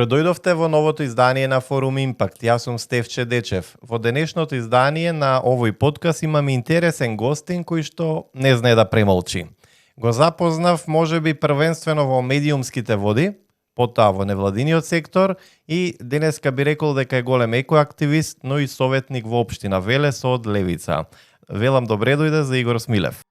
Добредојдовте во новото издание на Форум Импакт. Јас сум Стефче Дечев. Во денешното издание на овој подкаст имаме интересен гостин кој што не знае да премолчи. Го запознав можеби првенствено во медиумските води, потоа во невладиниот сектор и денеска би рекол дека е голем екоактивист, но и советник во општина Велес од Левица. Велам добре дојде за Игор Смилев.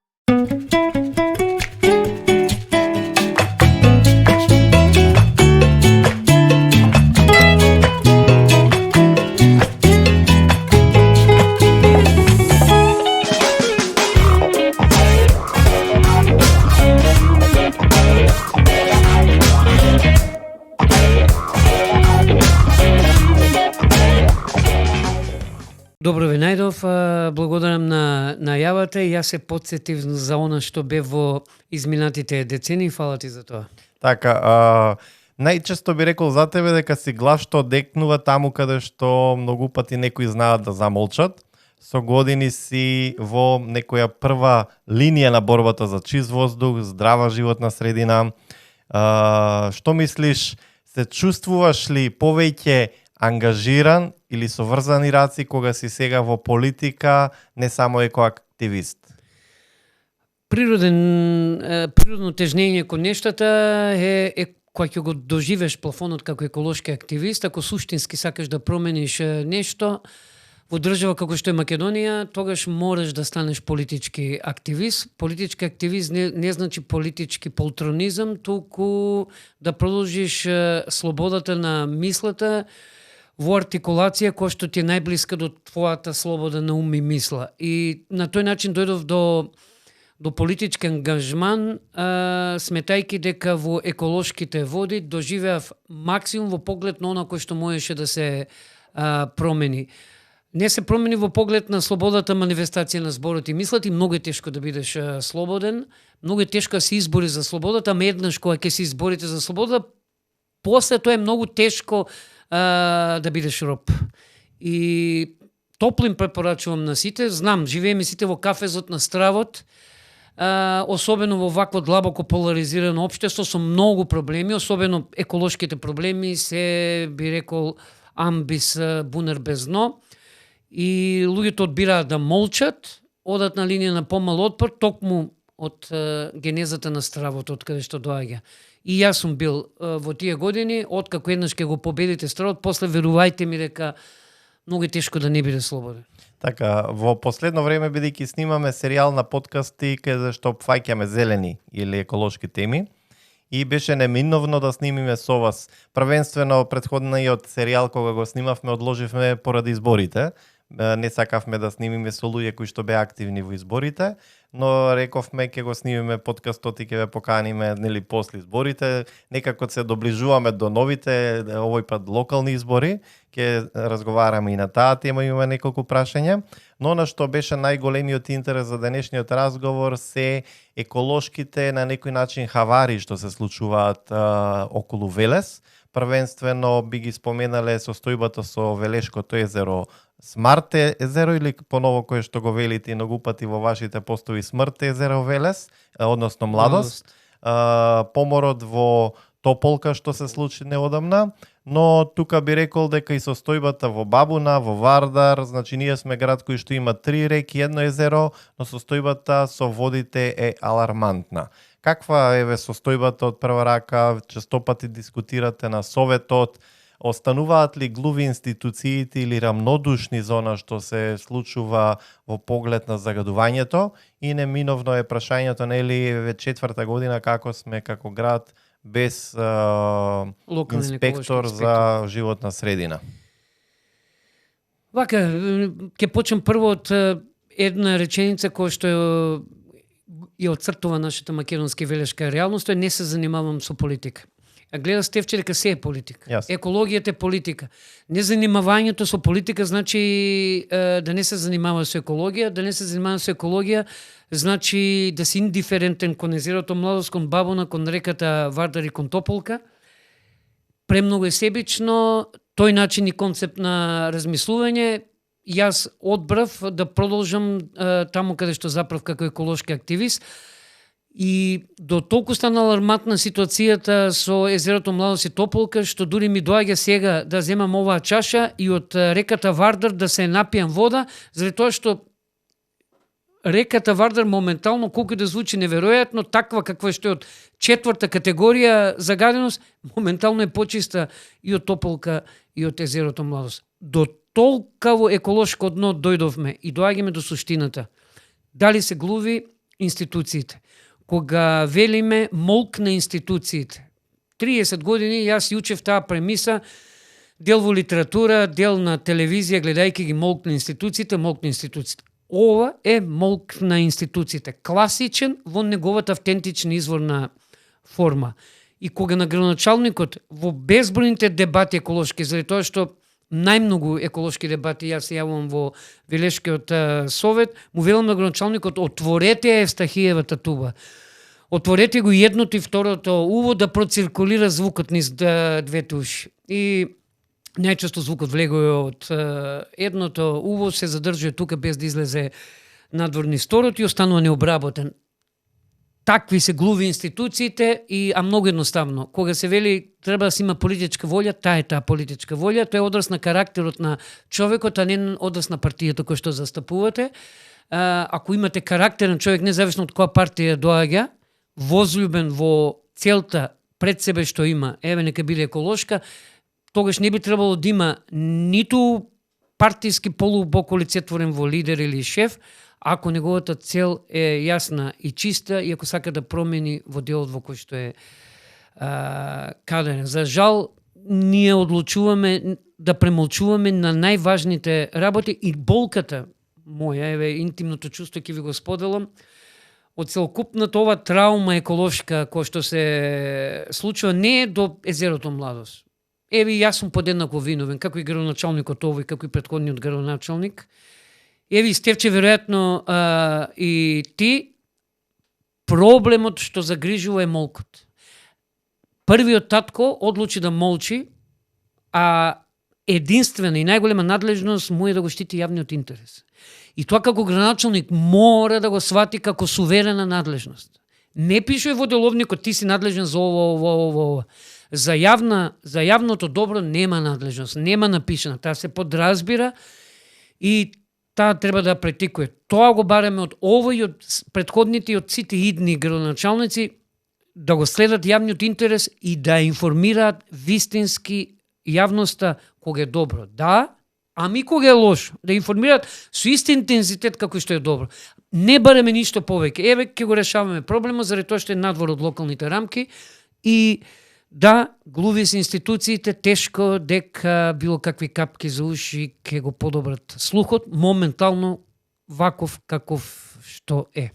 Добро ви најдов, благодарам на најавата и јас се потсетив за она што бе во изминатите децени, фала ти за тоа. Така, најчесто би рекол за тебе дека си глас што декнува таму каде што многу пати некои знаат да замолчат. Со години си во некоја прва линија на борбата за чист воздух, здрава животна средина. Што мислиш, се чувствуваш ли повеќе ангажиран или со врзани раци кога си сега во политика, не само екоактивист? Природно тежнење кон нештата е кога ќе го доживеш плафонот како еколошки активист, ако суштински сакаш да промениш нешто во држава како што е Македонија, тогаш мораш да станеш политички активист. Политички активист не значи политички полтронизам, туку да продолжиш слободата на мислата во артикулација која што ти е најблиска до твојата слобода на ум и мисла. И на тој начин дојдов до политички ангажман, сметајки дека во еколошките води доживеав максимум во поглед на она кој што можеше да се промени. Не се промени во поглед на слободата манифестација на зборот и мислат и многу е тешко да бидеш слободен, многу е тешко да се избори за слободата, ама еднаш кога ќе се изборите за слобода, после тоа е многу тешко да бидеш роб. И топлим препорачувам на сите, знам, живееме сите во кафезот на стравот, особено во вакво длабоко поларизирано општество со многу проблеми, особено еколошките проблеми се, би рекол, амбис бунер без дно. И луѓето одбираат да молчат, одат на линија на помал отпор, токму од генезата на стравот, од каде што доаѓа. И јас сум бил во тие години, откако еднаш ќе го победите стравот, после верувајте ми дека многу е тешко да не биде слободен. Така, во последно време бидејќи снимаме серијал на подкасти каде што фаќаме зелени или еколошки теми, и беше неминовно да снимиме со вас. Првенствено претходниот серијал кога го снимавме одложивме поради изборите. Не сакавме да снимиме со луѓе кои што беа активни во изборите, но рековме ќе го снимиме подкастот и ќе ве поканиме нели после изборите. Некако се доближуваме до новите, овој пат локални избори, ќе разговараме и на таа тема, имаме неколку прашања, но на што беше најголемиот интерес за денешниот разговор се еколошките на некој начин хавари што се случуваат околу Велес. Првенствено би ги споменале состојбата со Велешкото езеро, Смарт езеро или поново кое што го велите многу пати во вашите постови Смрт езеро Велес, односно Младост. Поморот во Тополка што се случи неодамна, но тука би рекол дека и состојбата во Бабуна, во Вардар, значи ние сме град кој што има 3 реки, 1 езеро, но состојбата со водите е алармантна. Каква е состојбата од прва рака? Често пати дискутирате на советот. Остануваат ли глуви институциите или рамнодушни за она што се случува во поглед на загадувањето? И неминовно е прашањето, нели, ве 4-та година како сме како град без инспектор за животна средина. Вака, ќе почнем прво од една реченица која што ја оцртува нашата македонска велешка реалност, не се занимавам со политика. Гледа Стефче дека се е политика. Yes. Екологијата е политика. Незанимавањето со политика значи да не се занимава со екологија, да не се занимава со екологија значи да си индиферентен кон езерото Младост, кон Бабуна, кон реката Вардар и кон Тополка. Премногу е себично, тој начин и концепт на размислување. Јас одбрав да продолжам таму каде што заправ како еколошки активист И до толку стана алармантна ситуацијата со езерото Младост и Тополка, што дури ми доаѓа сега да земам оваа чаша и од реката Вардар да се напијам вода, заради тоа што реката Вардар моментално, колку да звучи неверојатно, таква каква што е од 4-та категорија загаденост, моментално е почиста и од Тополка и од езерото Младост. До толкаво еколошко дно дојдовме и доаѓаме до суштината. Дали се глуви институциите? Кога велиме молк на институциите. 30 години јас учев таа премиса, дел во литература, дел на телевизија, гледајќи ги молк на институциите, молк на институциите. Ова е молк на институциите. Класичен во неговата автентична изворна форма. И кога на градоначалникот во безбројните дебати еколошки, заради тоа што најмногу еколошки дебати јас се јавувам во Велешкиот совет, му велам на градоначалникот, отворете ја Евстахиевата туба. Отворете го едното и второто уво да проциркулира звукот низ двете уши. И најчесто звукот влегува од едното уво, се задржува тука без да излезе надвор низ второто и останува необработен. Такви се глуви институциите, а многу едноставно. Кога се вели треба да се има политичка волја, таа е таа политичка волја, тоа е одраз на карактерот на човекот, а не одраз на партијата која што застапувате. Ако имате карактерен човек, независно од која партија доаѓа, возлюбен во целта пред себе што има, еве нека биде еколошка, тогаш не би требало да има ниту партиски полубок олицетворен во лидер или шеф, ако неговата цел е јасна и чиста и ако сака да промени во делот во кој што е каден. За жал, ние одлучуваме да премолчуваме на најважните работи и болката моја, еве интимното чувство ќе ви го споделам, од целокупната ова траума еколошка која што се случува не е до езерото Младост. Еве јас сум подеднако виновен, како и градоначалникот овој, како и претходниот градоначалник. Еви, Стевче, веројатно и ти, проблемот што загрижува е молкот. Првиот татко одлучи да молчи, а единствена и најголема надлежност му е да го штити јавниот интерес. И тоа како градоначалник мора да го свати како суверена надлежност. Не пишува во деловникот ти си надлежен за ова. За јавното добро нема надлежност, нема напишана, таа се подразбира и таа треба да претикува. Тоа го бараме од овој и од претходните и од сите идни градоначалници, да го следат јавниот интерес и да информираат вистински јавноста кога е добро. Да, ами кога е лошо. Да информираат со ист интензитет како што е добро. Не бараме ништо повеќе. Еве, ќе го решаваме проблемот, заради тоа што е надвор од локалните рамки и да, глуви се институциите, тешко дека било какви капки за уши ќе го подобрат слухот, моментално ваков каков што е.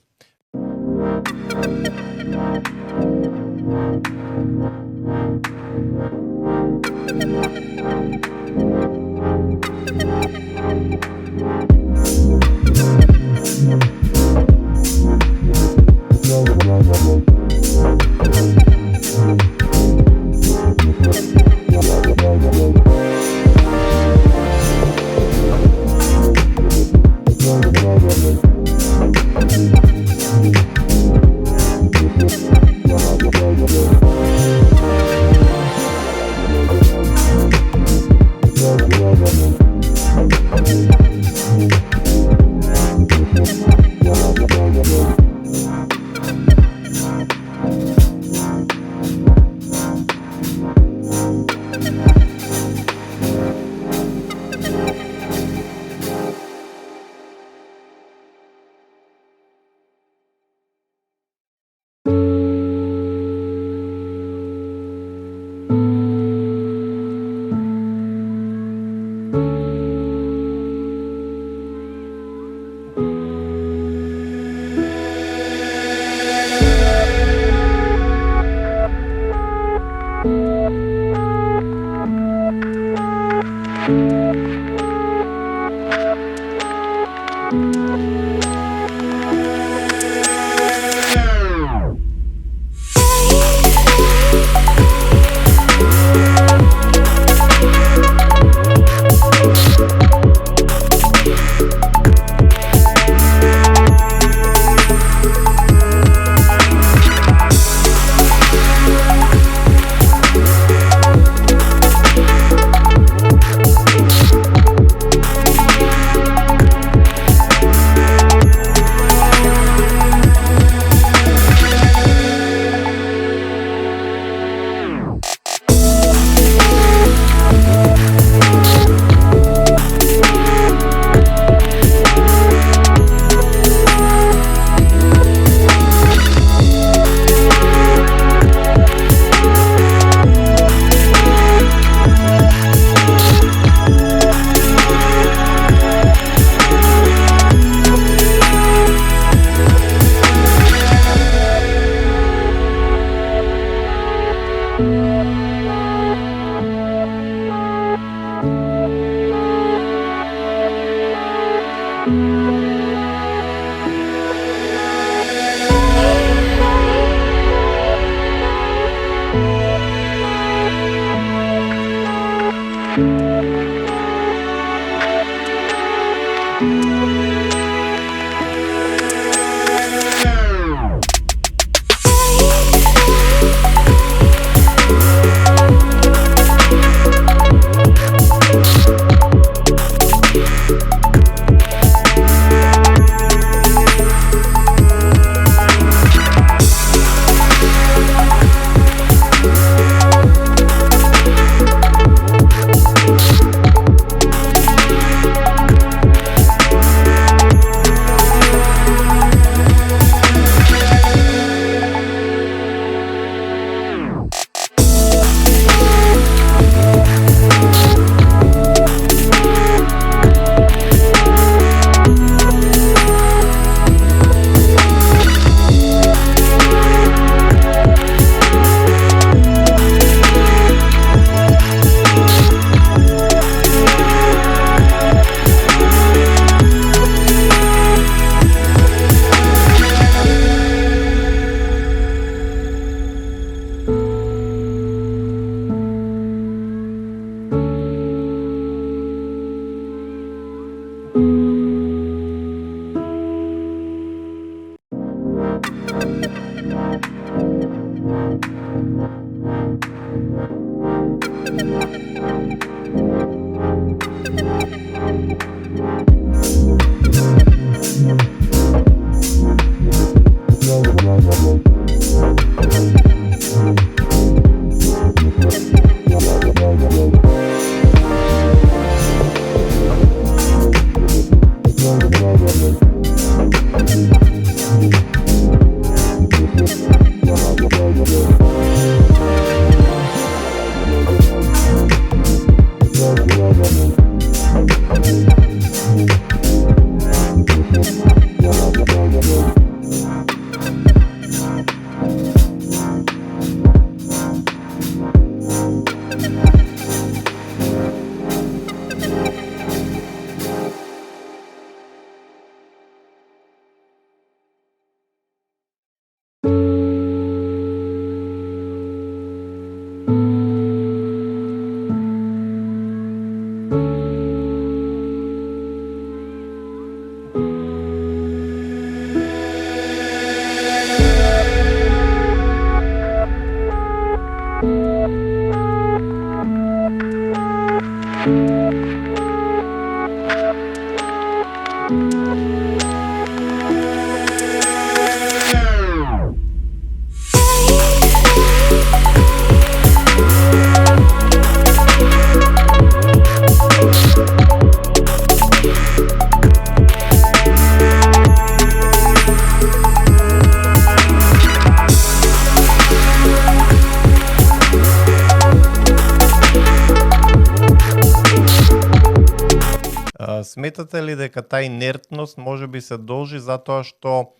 Сметате ли дека таа инертност може би се должи затоа што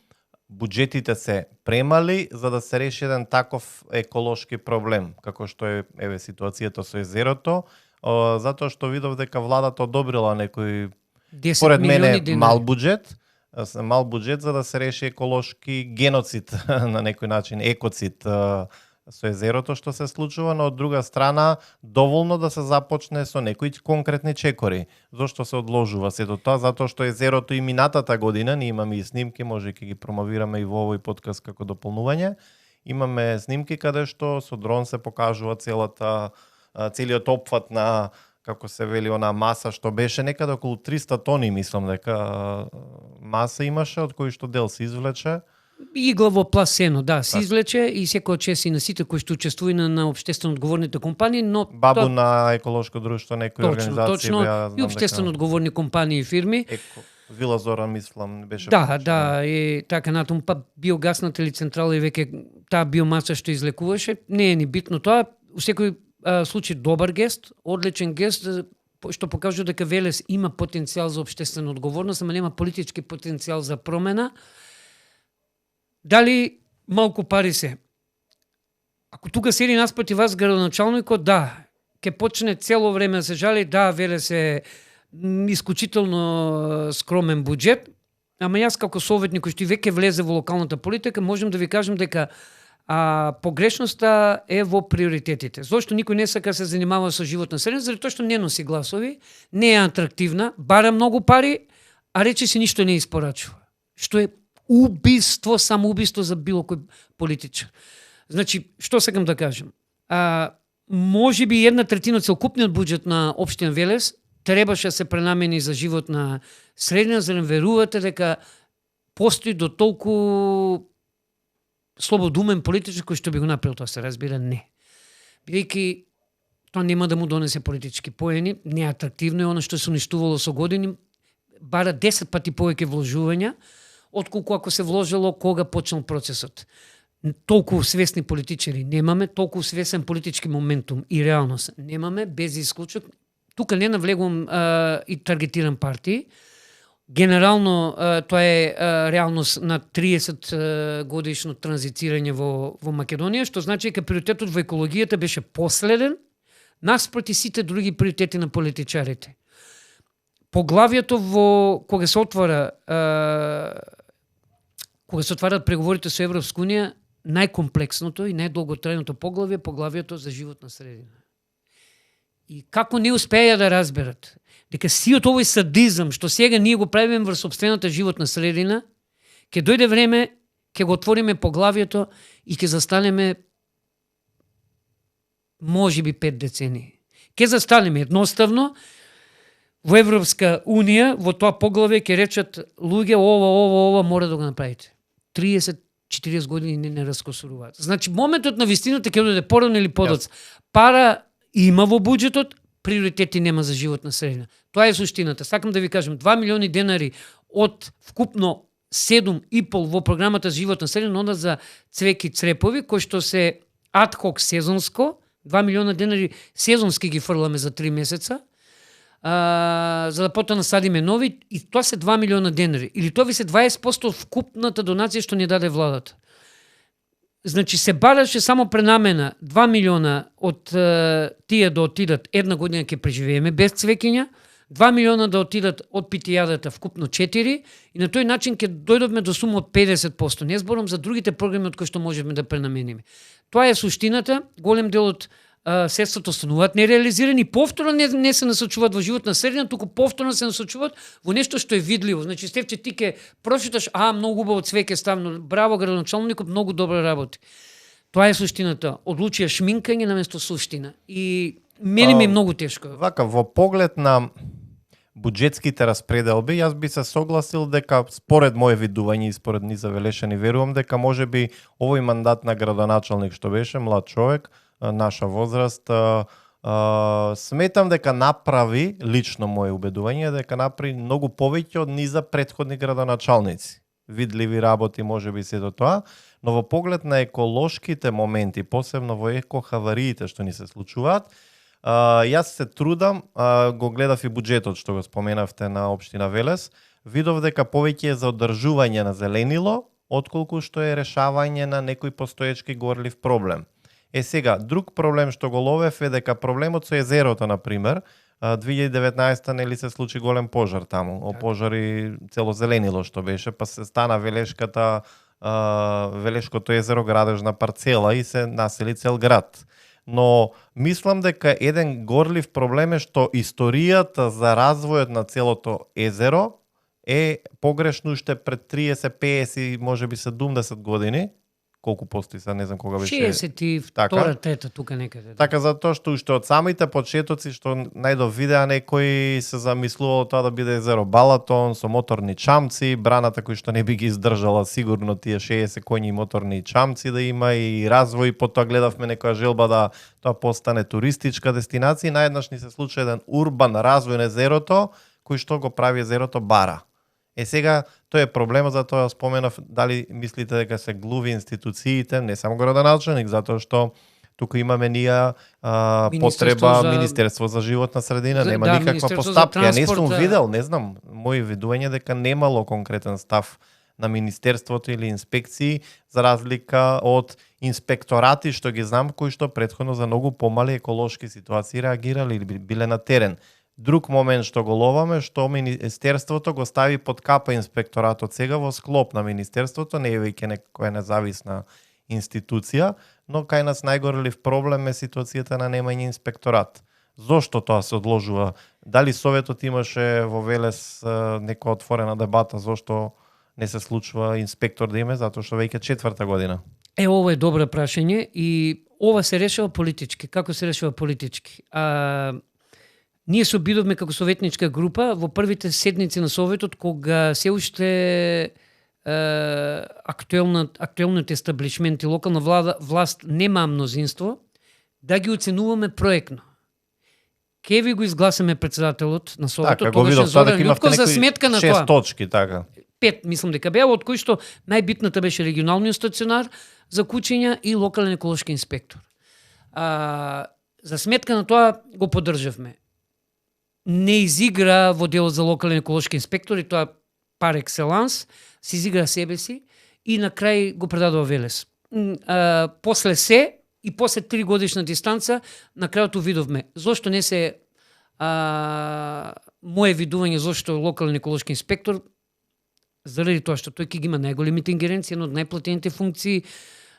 буџетите се премали за да се реши еден таков еколошки проблем, како што е ситуацијата со езерото, затоа што видов дека владата одобрила некој 10 според мене милиони денари. мал буџет за да се реши еколошки геноцид на некој начин, екоцид со езерото што се случува, но од друга страна доволно да се започне со некои конкретни чекори. Зошто се одложува сето тоа? Затоа што езерото и минатата година, ние имаме и снимки, може ќе ги промовираме и во овој подкаст како дополнување. Имаме снимки каде што со дрон се покажува целиот опфат на, како се вели, она маса што беше некаде околу 300 тони, мислам дека маса имаше, од кои што дел се извлече. Игла во пласено, да, се извлече и секој чеси на сите кои што учествуваат на општествено одговорните компании, но Бабу на еколошко друштво, некои организации точно, и општествено одговорни компании и фирми. Вила Зора, мислам, беше. Да, и така натаму, па биогасната или централа и веќе таа биомаса што излекуваше, не е ни битно тоа. У секој случај добар гест, одличен гест, што покажува дека Велес има потенцијал за општествена одговорност, ама нема политички потенцијал за промена. Дали малку пари се? Ако тука седи наспроти вас градоначалникот, да, ќе почне цело време да се жали, да, Велес е исклучително скромен буџет, ама јас како советник кој што и веќе влезе во локалната политика, можем да ви кажем дека погрешноста е во приоритетите. Зошто никој не сака се занимава со живот на средина? Заради тоа што не носи гласови, не е атрактивна, бара многу пари, а рече си ништо не испорачува. Што е убиство, самоубиство за било кој политичар. Значи, што сакам да кажем? Може би 1/3 од целокупниот буџет на општина Велес требаше да се пренамени за живот на средина, за да верувате дека постои до толку слободумен политичар кој што би го направил тоа, се разбира, не. Бидејќи тоа нема да му донесе политички поени, не е атрактивно, е она што се уништувало со години, бара 10 пати повеќе вложувања, отколку ако се вложело кога почнал процесот. Толку свесни политичари немаме, толку свесен политички моментум и реалност немаме, без исклучок. Тука не навлегувам и таргетирам партии. Генерално тоа е реалност на 30 годишно транзицирање во Македонија, што значи дека приоритетот во екологијата беше последен наспроти сите други приоритети на политичарите. Поглавието кога се отварат преговорите со Европска унија, најкомплексното и најдолготрајното поглавието за живот на средина. И како не успеја да разберат дека сиот овој садизам што сега ние го правиме врз сопствената животна средина, ќе дојде време, ќе го отвориме поглавието и ќе застанеме можеби 5 децении. Ќе застанеме едноставно во Европска унија, во тоа поглавие ќе речат луѓе ова мора да го направите. 30-40 години не раскосуруваат. Значи моментот на вистината ќе дојде порано или подоцна. Пара има во буџетот, приоритети нема за живот на средина. Тоа е суштината. Сакам да ви кажам, 2 милиони денари од вкупно 7,5 во програмата за живот на средина, онда за цвеки црепови, кои што се адхок сезонско, 2 милиона денари сезонски ги фрламе за 3 месеца, за да потоа насадиме нови, и тоа се 2 милиона денари. Или тоа ви се 20% од вкупната донација што ни даде владата. Значи се бараше само пренамена 2 милиона од тие да отидат, една година ќе преживееме без цвеќиња, 2 милиона да отидат од питијадата, вкупно 4, и на тој начин ќе дојдовме до сума од 50%. Не зборам за другите програми од кои што можеме да пренамениме. Тоа е суштината, голем дел од средствата остануваат нереализирани, повторно не се насочуваат во живот на средина, туку повторно се насочуваат во нешто што е видливо. Значи, Стефче, ти ке прочиташ, многу убаво цвеќе ставно, браво градоначалникот, многу добра работи. Тоа е суштината. Одлучија шминкање наместо суштина. И мене ми е многу тешко. Вака, во поглед на буџетските распределби, јас би се согласил дека според моje видување и според Низа Велешани верувам дека можеби овој мандат на градоначалник што беше млад човек, наша возраст, сметам дека направи, лично моje убедување, дека направи многу повеќе од низа претходни градоначалници. Видливи работи, можеби сето тоа, но во поглед на еколошките моменти, посебно во екохавариите што ни се случуваат, Јас се трудам, го гледав и буџетот што го споменавте на општина Велес, видов дека повеќе е за одржување на зеленило, отколку што е решавање на некој постоечки горлив проблем. Сега, друг проблем што го ловев е дека проблемот со езерото, например, 2019 нели се случи голем пожар таму, опожари цело зеленило што беше, па се стана Велешкото езеро градежна парцела и се насели цел град. Но мислам дека еден горлив проблем е што историјата за развојот на целото езеро е погрешно уште пред 30, 50, можеби 70 години. Колку постои са, не знам кога беше. 62-та, трета тука некаде. Така затоа што уште од самите почетоци што најдов видеа некои се замислувало тоа да биде езеро Балатон со моторни чамци, браната кој што не би ги издржала сигурно тие 60 коњи моторни чамци да има и развој, потоа гледавме некоја желба да тоа постане туристичка дестинација, наеднаш ни се случи еден урбан развој на езерото кој што го прави езерото бара. Сега, тој е проблемот, затоа споменав дали мислите дека се глуви институциите, не само градоначелник, затоа што тука имаме ние потреба Министерство за животна средина, нема никаква постапка. Ја не сум видел, не знам, мои видување дека немало конкретен став на Министерството или инспекции, за разлика од инспекторати што ги знам, кои што претходно за многу помали еколошки ситуации реагирали или биле на терен. Друг момент што го ловаме, што Министерството го стави под капа инспекторатот сега во склоп на Министерството, не е веќе некоја независна институција, но кај нас најгорлив проблем е ситуацијата на немање инспекторат. Зошто тоа се одложува? Дали Советот имаше во Велес некоја отворена дебата, зошто не се случува инспектор да име, затоа што веќе 4-та година? Ова е добро прашање и ова се решава политички. Како се решава политички? Ние се обидовме како советничка група во првите седници на Советот, кога се уште актуелниот естаблишмент и локална власт нема мнозинство, да ги оценуваме проектно. Ке ви го изгласаме председателот на Советот, тогаш е Зоран Љутков, за сметка на тоа. 6 точки, така. 5, мислам дека беа, од кои што најбитната беше регионалниот стационар за кучиња и локален еколошки инспектор. За сметка на тоа го поддржавме. Не изигра во делот за локален еколошки инспектор и тоа пар екселанс, се изигра себе си и на крај го предадува Велес. После се и после 3 годишна дистанца, на крајот видовме зошто не се мое видување зошто локален еколошки инспектор, заради тоа што тој ќе ги има најголемите ингеренции, едно од најплатените функции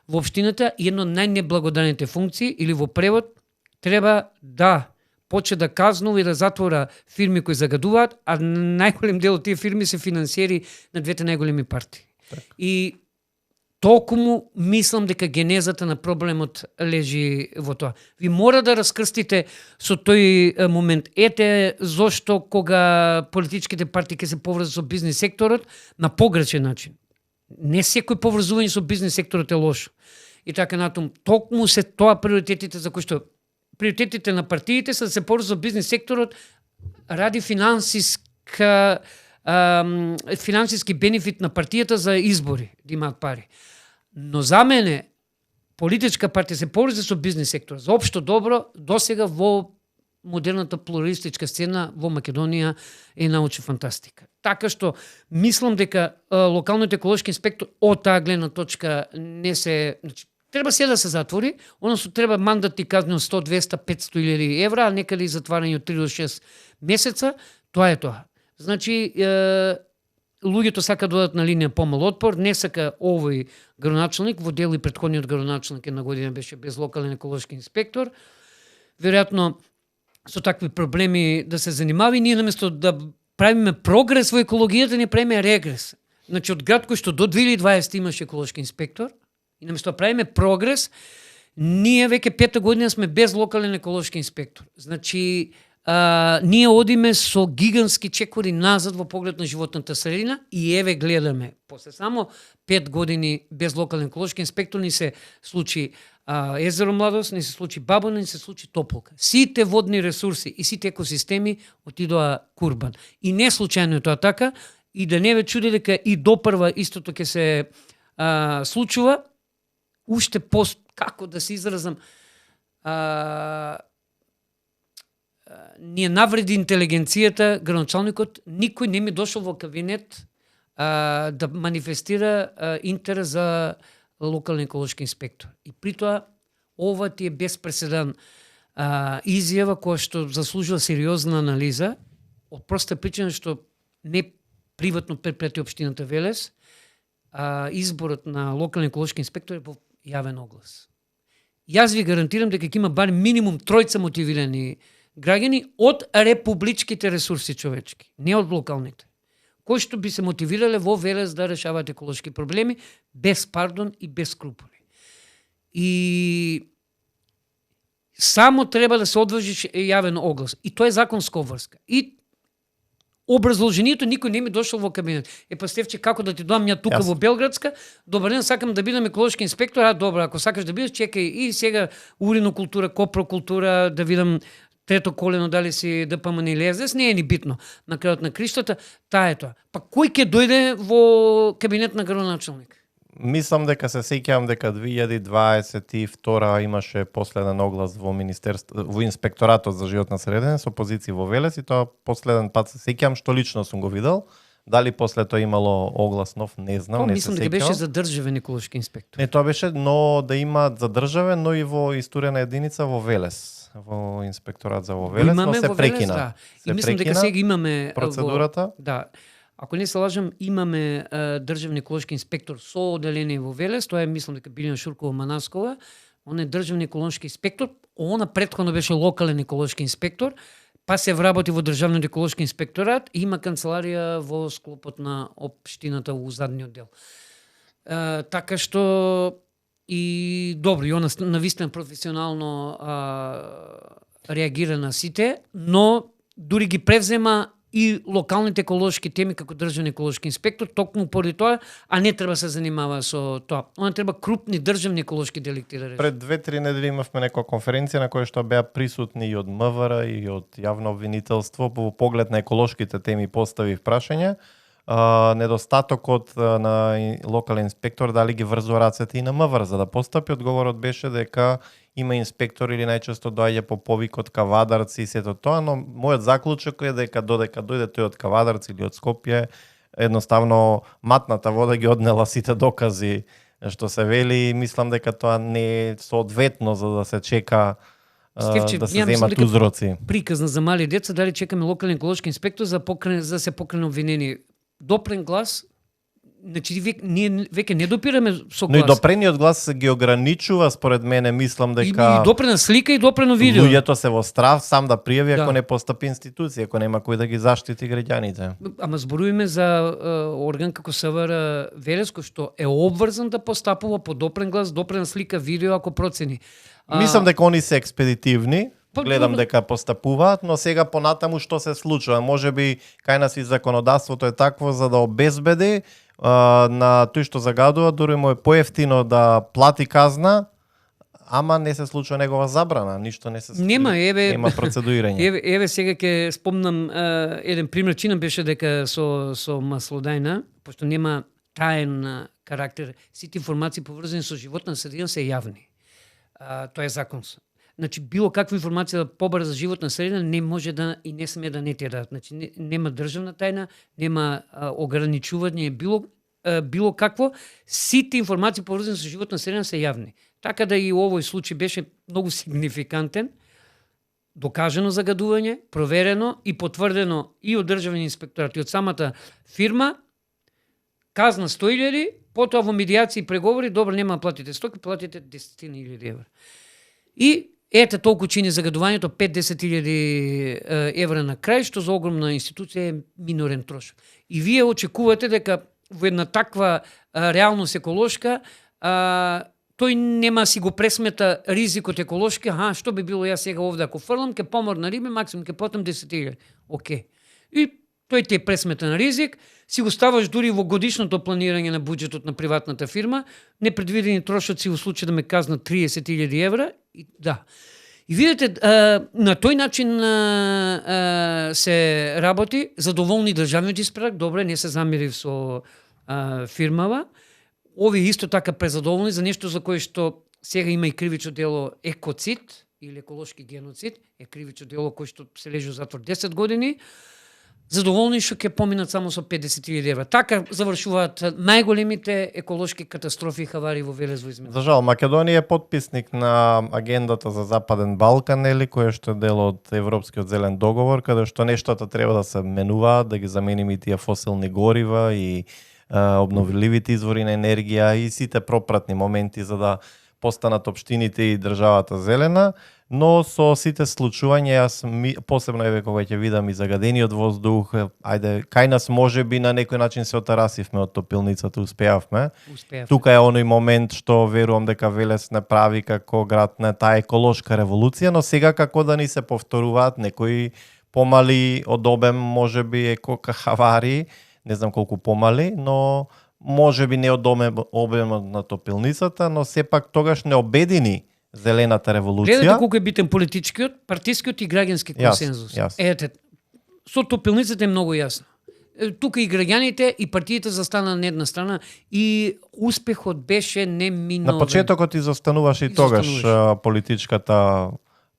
во општината и едно од најнеблагодарните функции, или во превод треба да почне да казнува и да затвора фирми кои загадуваат, а најголем дел од тие фирми се финансиери на двете најголеми партии. Так. И токму мислам дека генезата на проблемот лежи во тоа. Ви мора да раскрстите со тој момент. Ете зошто кога политичките партии ќе се поврзат со бизнес секторот на погрешен начин. Не секој поврзување со бизнес секторот е лошо. И така натаму, токму се тоа приоритетите за кои што приоритетите на партиите се да се поврзат со бизнес секторот ради финансиски бенефит на партијата за избори, да имаат пари. Но за мене, политичка партија се поврза со бизнес сектор, за општо добро, досега во модерната плуралистичка сцена во Македонија е научна фантастика. Така што, мислам дека локалниот еколошки инспектор од таа гледна точка не се... Значи, треба се да се затвори, односно треба мандат и казни од 100, 200, 500 илјади евра, а некаде и затварање од 3 до 6 месеца, тоа е тоа. Значи, луѓето сака да додат на линија помал отпор, не сака овој градоначелник, во дел и претходниот градоначелник една година беше без локален еколошки инспектор. Веројатно со такви проблеми да се занимава и ние наместо да правиме прогрес во екологијата, не правиме регрес. Значи, од град кој што до 2020 имаше еколошки инспектор, и наместо да правиме прогрес, ние веќе 5-та година сме без локален еколошки инспектор. Значи, ние одиме со гигантски чекори назад во поглед на животната средина и еве гледаме. После само 5 години без локален еколошки инспектор ни се случи езеро Младост, ни се случи Бабона, ни се случи Тополка. Сите водни ресурси и сите екосистеми отидоа курбан. И не случајно е тоа така, и да не ве чуди дека и допрва истото ќе се случува, уште како да се изразам, ние навреди интелигенцијата, градоначалникот, никој не ми дошол во кабинет да манифестира интерес за локален еколошки инспектор. И при тоа, ова ти е без преседан изјава која што заслужува сериозна анализа, од проста причина што не приватно предпријатие општината Велес, изборот на локален еколошки инспектор е по јавен оглас. Јас ви гарантирам дека ќе има бар минимум 3 мотивирани граѓани од републичките ресурси човечки, не од локалните, кои што би се мотивирале во Велес да решаваат еколошки проблеми без пардон и без скрупули. И само треба да се одважиш јавен оглас. И тоа е законска обврска. И образложението никој не ми дошол во кабинет. Па Стефче, како да ти доам ја тука во Белградска? Добар ден, сакам да бидам еколошки инспектор. Добро, ако сакаш да бидеш, чекај и сега уринокултура, копрокултура, да видам трето колено дали си ДПМН или СДС, не е ни битно. На крајот на криштата, таа е тоа. Па кој ќе дојде во кабинет на градоначалник? Мислам дека се сеќавам дека 2022 имаше последен оглас во во инспекторатот за животна средина со позиција во Велес и тоа последен пат се сеќавам што лично сум го видел. Дали после тоа имало оглас нов, не знам, не се сеќавам. Мислам дека беше за државен еколошки инспектор. Не, тоа беше, но да има за државен, но и во исторена единица во Велес, во инспекторат за во Велес, но се прекина. Да. И мислам дека сега имаме процедурата. Да. Ако не се лажам, имаме државни еколошки инспектор со оделение во Велес, тоа е, мислам дека Билјана Шуркова Манаскова, он е државни еколошки инспектор, она претходно беше локален еколошки инспектор, па се вработи во државниот еколошки инспекторат и има канцеларија во склопот на општината во задниот дел. Така што и добро, и она навистина професионално реагира на сите, но дури ги превзема и локалните еколошки теми како државен еколошки инспектор, токму поради тоа, а не треба се занимава со тоа. Она треба крупни државни еколошки деликти да реши. Пред 2-3 недели имавме некоја конференција на која што беа присутни и од МВР и од јавно обвинителство по поглед на еколошките теми постави прашања. Недостатокот на локален инспектор дали ги врзува рацете и на МВР за да постапи. Одговорот беше дека има инспектор или најчесто доаѓа по повик од Кавадарци и сето тоа, но мојот заклучок е дека додека дојде тој од Кавадарци или од Скопје, едноставно матната вода ги однела сите докази што се вели, мислам дека тоа не е соодветно за да се чека Стефче, да се земат узроци. Приказна за мали деца, дали чекаме локален еколошки инспектор за да се покрене обвинени. Допрен глас, значи ние веќе не допираме со глас. Но и допрениот глас ги ограничува, според мене, мислам дека и допрена слика и допрено видео. Луѓето се во страв сам да пријави ако не постапи институција, ако нема кој да ги заштити граѓаните. Ама зборуваме за орган како СВР Велес, кој што е обврзан да постапува по допрен глас, допрена слика, видео ако процени. Мислам дека они се експедитивни. Гледам дека постапуваат, но сега понатаму што се случува? Можеби кај нас и законодавството е такво за да обезбеди на тој што загадува, дури му е поевтино да плати казна, ама не се случува негова забрана, ништо не се нема процедуирање. Еве сега ќе спомнам еден пример, чинам беше дека со маслодајна, пошто нема таен карактер, сите информации поврзани со животна средина се јавни. Тоа е законно. Значи, било каква информација да побара за животна средина не може да и не сме да не ти дадат. Значи, нема државна тајна, нема ограничување, било какво. Сите информации поврзани со животна средина се јавни. Така да и овој случај беше многу сигнификантен, докажано загадување, проверено и потврдено и од државен инспекторат и од самата фирма, казна 100.000, потоа во медијација и преговори, добро, нема да платите 100, платите 10.000 евра. И ете толку чини загадувањето 5-10.000 евра на крај, што за огромна институција е минорен трошок. И вие очекувате дека во една таква реалност еколошка, тој нема си го пресмета ризикот еколошки, што би било јас сега овде ако фрлам, ке поморна риби, максимум ке потам 10.000. Океј. И тој ти е пресметен ризик, си го ставаш дури во годишното планирање на буџетот на приватната фирма, непредвидени трошоци во случај да ме казнат 30.000 евра, и да. И видите, на тој начин се работи, задоволни државниот испрак, добре, не се замирив со фирмава, овие исто така презадоволни за нешто за кое што сега има и кривично дело екоцид, или еколошки геноцид, е кривично дело кој што се лежи во затвор 10 години, задоволни што ќе поминат само со 50.000 евра. Така завршуваат најголемите еколошки катастрофи и хавари во Велес во измина. За жал, Македонија е потписник на агендата за Западен Балкан, нели, која што е дел од Европскиот зелен договор, каде што нештата треба да се менуваат, да ги замениме и тие фосилни горива и обновливите извори на енергија и сите пропратни моменти за да постанат општините и државата зелена, но со сите случувања, јас посебно еве кога ќе видам и загадениот воздух, ајде, кај нас можеби на некој начин се отарасивме од топилницата, успеавме. Тука е оној момент што верувам дека Велес не прави како град на таа еколошка револуција, но сега како да ни се повторуваат некои помали од обем, можеби еко-хавари, не знам колку помали, но можеби не од обемот на топилницата, но сепак тогаш не обедини зелената револуција. Гледате колку е битен политичкиот, партискиот и граѓански консензус. Ете, со топилницата е многу јасно. Тука и граѓаните и партиите застана на една страна и успехот беше неминовен. На почетокот изостануваше и тогаш политичката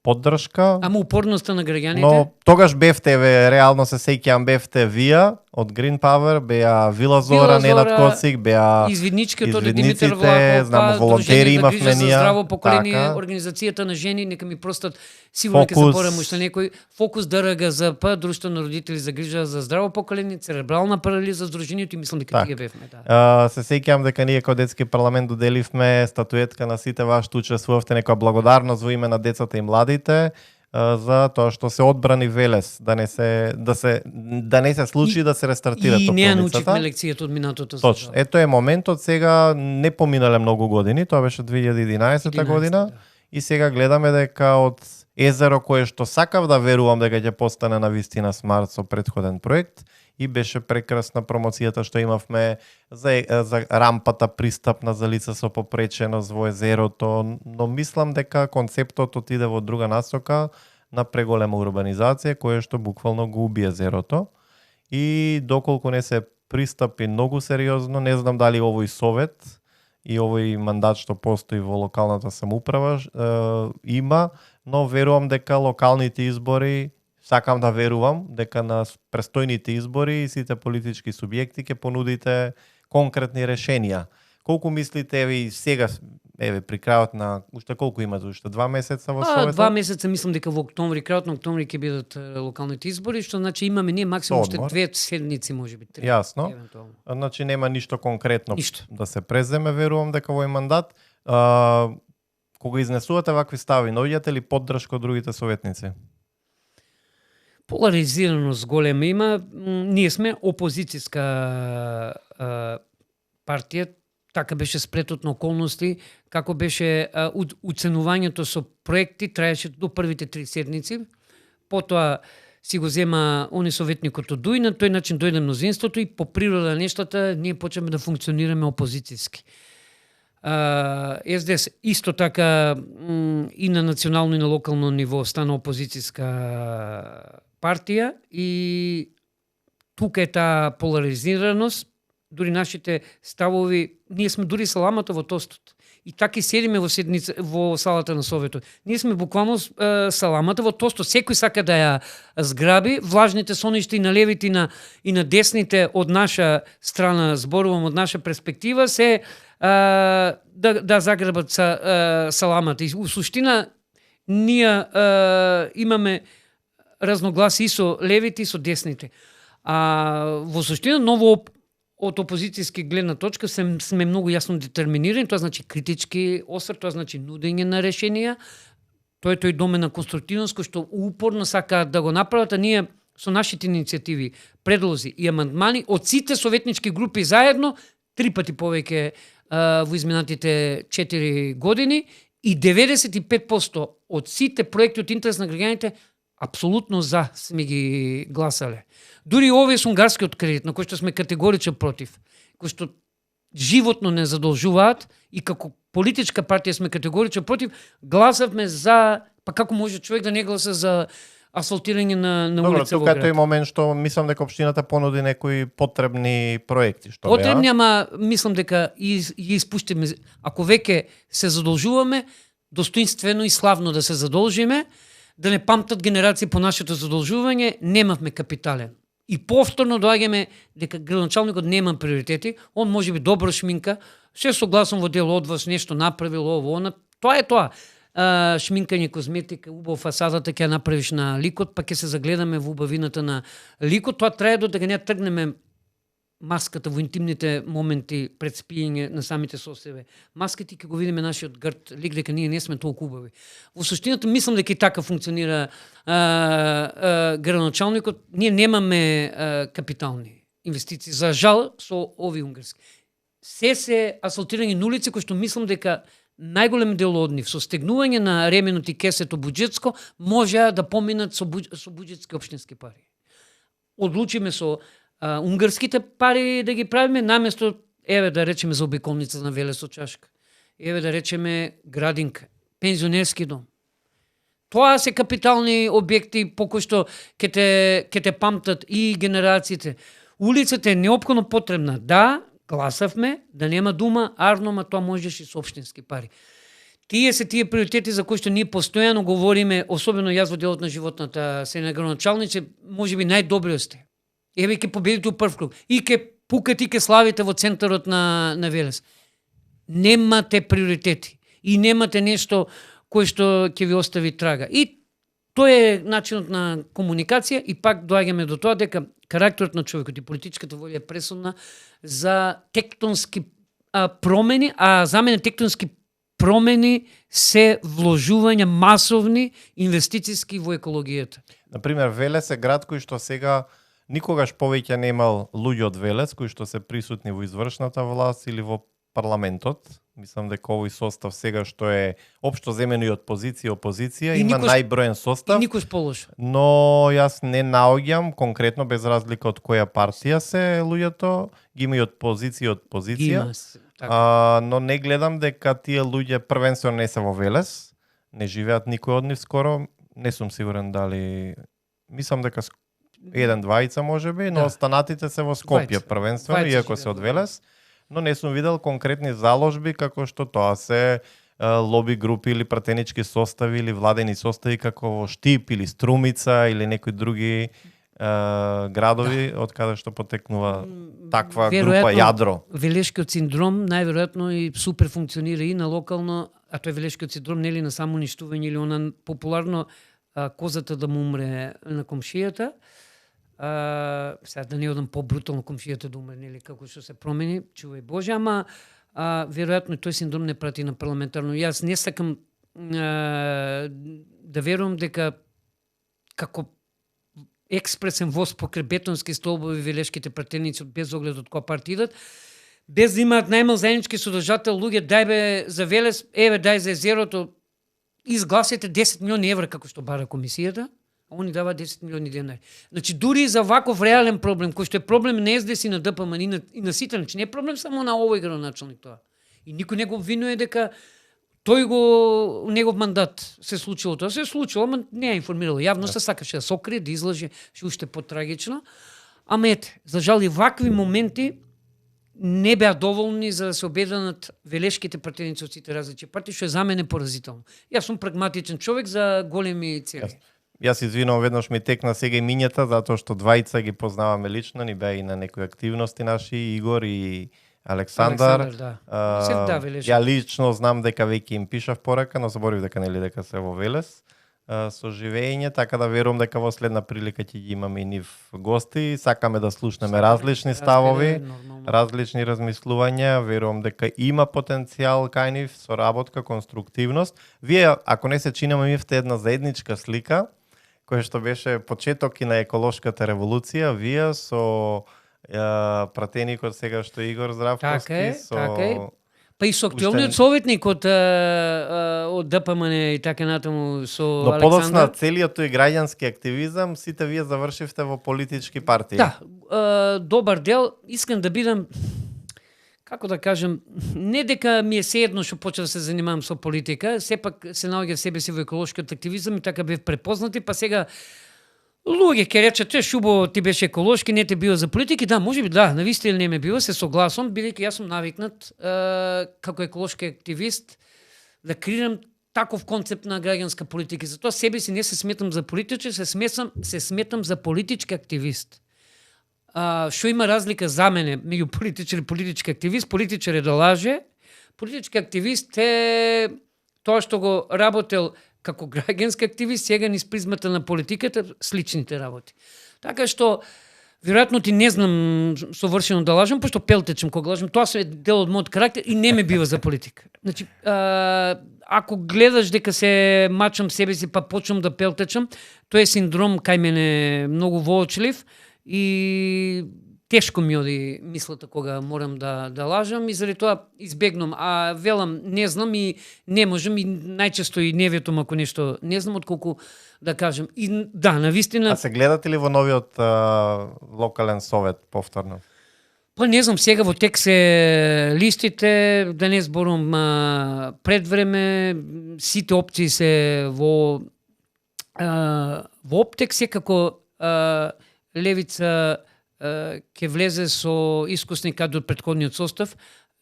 поддршка. Ама упорноста на граѓаните? Но тогаш бевте, реално се сеќавам, бевте вие од Green Power, беа Вила Зора, Ненад Коцик, беа извидничките од Димитар Влахов, знам, волонтери имавме ние. За здраво поколение, така. Организацијата на жени, нека ми простат, сигурно ќе заборавам уште некој, Фокус ДРГЗП, Друштво на родители за грижа за здраво поколение, церебрална парализа, Сдруженијето и мислам дека тие бевме, да. Се сеќавам дека ние како детски парламент доделивме статуетка на сите вас што учествувавте, некоја благодарност во име на децата и младите, за тоа што се одбрани Велес, да не се случи да се рестартира топилницата. И не научивме лекцијата од минатото. Точно. Ето е моментот, сега не поминале многу години, тоа беше 2011 година, да. И сега гледаме дека од езеро кое што сакав да верувам дека ќе постане на вистина смарт со претходен проект, и беше прекрасна промоцијата што имавме за рампата пристапна за лица со попреченост во езерото, но мислам дека концептот отиде во друга насока на преголема урбанизација која што буквално го уби езерото и доколку не се пристапи многу сериозно, не знам дали овој совет и овој мандат што постои во локалната самоуправа има, но верувам дека локалните избори, сакам да верувам дека на престојните избори сите политички субјекти ќе понудите конкретни решенија. Колку мислите, еве сега, еве при крајот на уште колку имате, уште 2 месеца во Советот? 2 месеца мислам дека во октомври, крајот на октомври ќе бидат локалните избори, што значи имаме ние максимум уште 2 седмици, можеби 3. Јасно. Евентуално. Значи нема ништо конкретно Ништо. Да се преземе, верувам дека овој мандат. Кога изнесувате вакви стави, наоѓате ли поддршка од другите советници? Поларизираност голема има. Ние сме опозицијска партија, така беше сплетот на околности, како беше уценувањето со проекти, траеше до првите 3 седмици. Потоа си го зема они советникот од ДУИ, на тој начин дојде мнозинството и по природа нештата ние почнеме да функционираме опозицијски. СДС исто така и на национално и на локално ниво стана опозицијска партија и тука е таа поларизираност, дури нашите ставови, ние сме дури саламата во тостот. И така и седиме во салата на Советот. Ние сме буквално саламата во тостот. Секој сака да ја зграби, влажните соништа и на левите и на десните од наша страна, зборувам од наша перспектива, се да заграбат саламата. И у суштина ние имаме разногласи и со левите и со десните. Во суштина ново од опозицијски гледна точка сме многу јасно детерминирани, тоа значи критички осврт, тоа значи нудење на решенија, тој домен на конструктивност кој што упорно сакаат да го направат, а ние со нашите иницијативи, предлози и амандмани од сите советнички групи заедно 3 пати повеќе во изминатите 4 години и 95% од сите проекти од интерес на граѓаните апсолутно за сме ги гласале. Дури овие со унгарскиот кредит, на кој што сме категорично против, кој што животно не задолжуваат и како политичка партија сме категорично против, гласавме за, па како може човек да не гласа за асфалтирање на улица во град. Тука е тој момент што мислам дека општината понуди некои потребни проекти, што потребни, ама мислам дека ги испуштиме, ако веќе се задолжуваме, достоинствено и славно да се задолжиме, да не памтат генерации по нашето задолжување, немавме капитален. И повторно доаѓаме дека градоначалникот нема приоритети, он може би добро шминка, се согласам во дел од вас, нешто направил ово, она, тоа е тоа. Шминкање, козметика, убава фасадата ќе ја направиш на ликот, па ќе се загледаме во убавината на ликот, тоа трае до дека не тргнеме маската во интимните моменти пред спиење на самите со себе. Маските ќе го видиме нашиот грд лик дека ние не сме толку убави. Во суштината мислам дека и така функционира градоначалникот. Ние немаме капитални инвестиции. За жал со ови унгарски. Се асфалтирање на улици кои што мислам дека најголем дел од нив со стегнување на ременот и кесето буџетско може да поминат со буџетски општински пари. Одлучиме со унгарските пари да ги правиме наместо еве да речеме за обиколница на Велес со чашка. Еве да речеме градинка, пензионерски дом. Тоа се капитални објекти по кои што ќе те памтат и генерациите. Улицата е неопходно потребна. Да, гласавме да нема дума, арно, ма тоа можеш и со општински пари. Тие се тие приоритети за кои што ние постојано говориме, особено јас во делот на животната средна градоначалниче, можеби најдобриот сте. Еве ќе победите у прв круг. И ќе пукате и ќе славите во центарот на Велес. Немате приоритети. И немате нешто кое што ќе ви остави трага. И тоа е начинот на комуникација и пак доаѓаме до тоа дека карактерот на човекот и политичката волја е пресудна за тектонски промени, а за мене тектонски промени се вложувања масовни инвестициски во екологијата. Например, Велес е град кој што сега никогаш повеќе немал луѓе од Велес кои што се присутни во извршната власт или во парламентот. Мислам дека овој состав сега што е општо земено и од позиција и опозиција, има најброен состав. И никош полош. Но јас не наоѓам конкретно без разлика од која партија се луѓето, ги има и од позиција и од позиција. Но не гледам дека тие луѓе првенствено не се во Велес, не живеат никој од нив скоро, не сум сигурен дали, мислам дека еден-двајца можеби, но останатите се во Скопје првенствено, иако се од Велес, но не сум видел конкретни заложби како што тоа се лоби групи или пратенички состави или владени состави како во Штип или Струмица или некои други градови од каде што потекнува таква група јадро. Велешкиот синдром најверојатно и супер функционира и на локално, а тој велешкиот синдром нели на самоуништување или она популарно козата да му умре на комшијата. Сега да не одам по-брутално комшијата да умре, нели како што се промени, чувај Боже, ама веројатно тој синдром не прати на парламентарно. Јас не сакам да верувам дека како експресен воз покрај бетонски столбови велешките пратеници без оглед од која партија идат, без да имаат најмал заеднички содржател луѓе, дај бе за Велес, еве дај за езерото, изгласете 10 милиони евра како што бара комисијата, а они даваат 10 милиони денари. Значи дури за ваков реален проблем, кој што е проблем не СДС и на ДПМН и на сите, значи не е проблем само на овој градоначалник тоа. И никој не го обвинува дека тој го негов мандат се случило тоа. Се случило, ама не ја информирало. Јавноста сакаше да сокрие, да излаже, што уште потрагично. Ама ете, за жал и вакви моменти не беа доволни за да се обединат велешките пратеници од сите различни партии, што е за мене поразително. Јас сум прагматичен човек за големи цели. Јас извинувам, веднаш ми текна сега и минјата, затоа што двајца ги познаваме лично, ни беа и на некои активности наши, Игор и Александар. Да. Ја лично знам дека веќе им пишав порака, но заборив дека нели дека се во Велес со живење, така да верувам дека во следна прилика ќе ги имаме и нив гости. Сакаме да слушнеме различни ставови, различни размислувања. Верувам дека има потенцијал кај нив, соработка, конструктивност. Вие, ако не се чинаме, имавте една заедничка слика, која што беше почеток и на еколошката револуција. Вие со пратеникот сега што е Игор Здравковски, така е. Па и со актуелниот советник од ДПМН и така натаму со Александар. Но подоцна целиот тој граѓански активизам, сите вие завршивте во политички партии. Да, добар дел. Искам да бидам, како да кажем, не дека ми е sejedno што почна да се занимавам со политика, сепак се наоѓа себе си во еколошкиот активизам и така бев препознати, па сега луѓе ќе речат, шубо ти беше еколошки, не те био за политики. Да, можеби да, навистина не ме био, се согласувам, бидејќи јас сум навикнат како еколошки активист да креирам таков концепт на граѓанска политика. Затоа себе си не се сметам за политичар, се сметам за политички активист. Што има разлика за мене меѓу политичар и политички активист? Политичар е да лаже, политички активист е тоа што го работел како граѓански активист, сега низ призмата на политиката, сличните работи. Така што, веројатно ти не знам совршено да лажам, пошто пелтечам кога лажам, тоа е дел од мојот карактер и не ме бива за политика. Значи, ако гледаш дека се мачам себе си, па почнам да пелтечам, тоа е синдром кај мене многу воочлив и тешко ми оди мислата кога морам да лажам и заради тоа избегнам. Велам, не знам и не можам и најчесто и не ветам ако нешто не знам, отколку да кажем. И да, навистина... А се гледате ли во новиот локален совет повторно? Па не знам, сега во тек се листите, да не зборам пред време, сите опции се во оптек, секако Левица ќе влезе со искусни кадри од претходниот состав.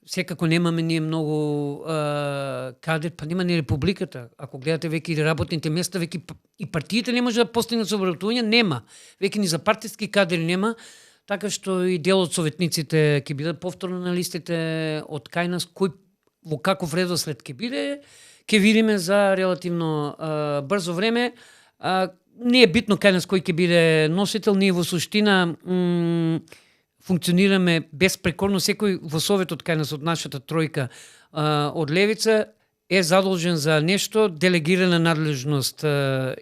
Секако немаме ние многу кадри, па нема ни републиката. Ако гледате веќе и работните места, веќе и партиите не може да постигнат собработување, нема. Веќе ни за партиски кадри нема, така што и дел од советниците ќе бидат повторно на листите од кај нас, кој во каков редослед ќе биде, ќе видиме за релативно брзо време. Не е битно кај нас кој ќе биде носител, ние во суштина функционираме безпрекорно, секој во советот кај нас од нашата тројка од Левица е задолжен за нешто, делегирана надлежност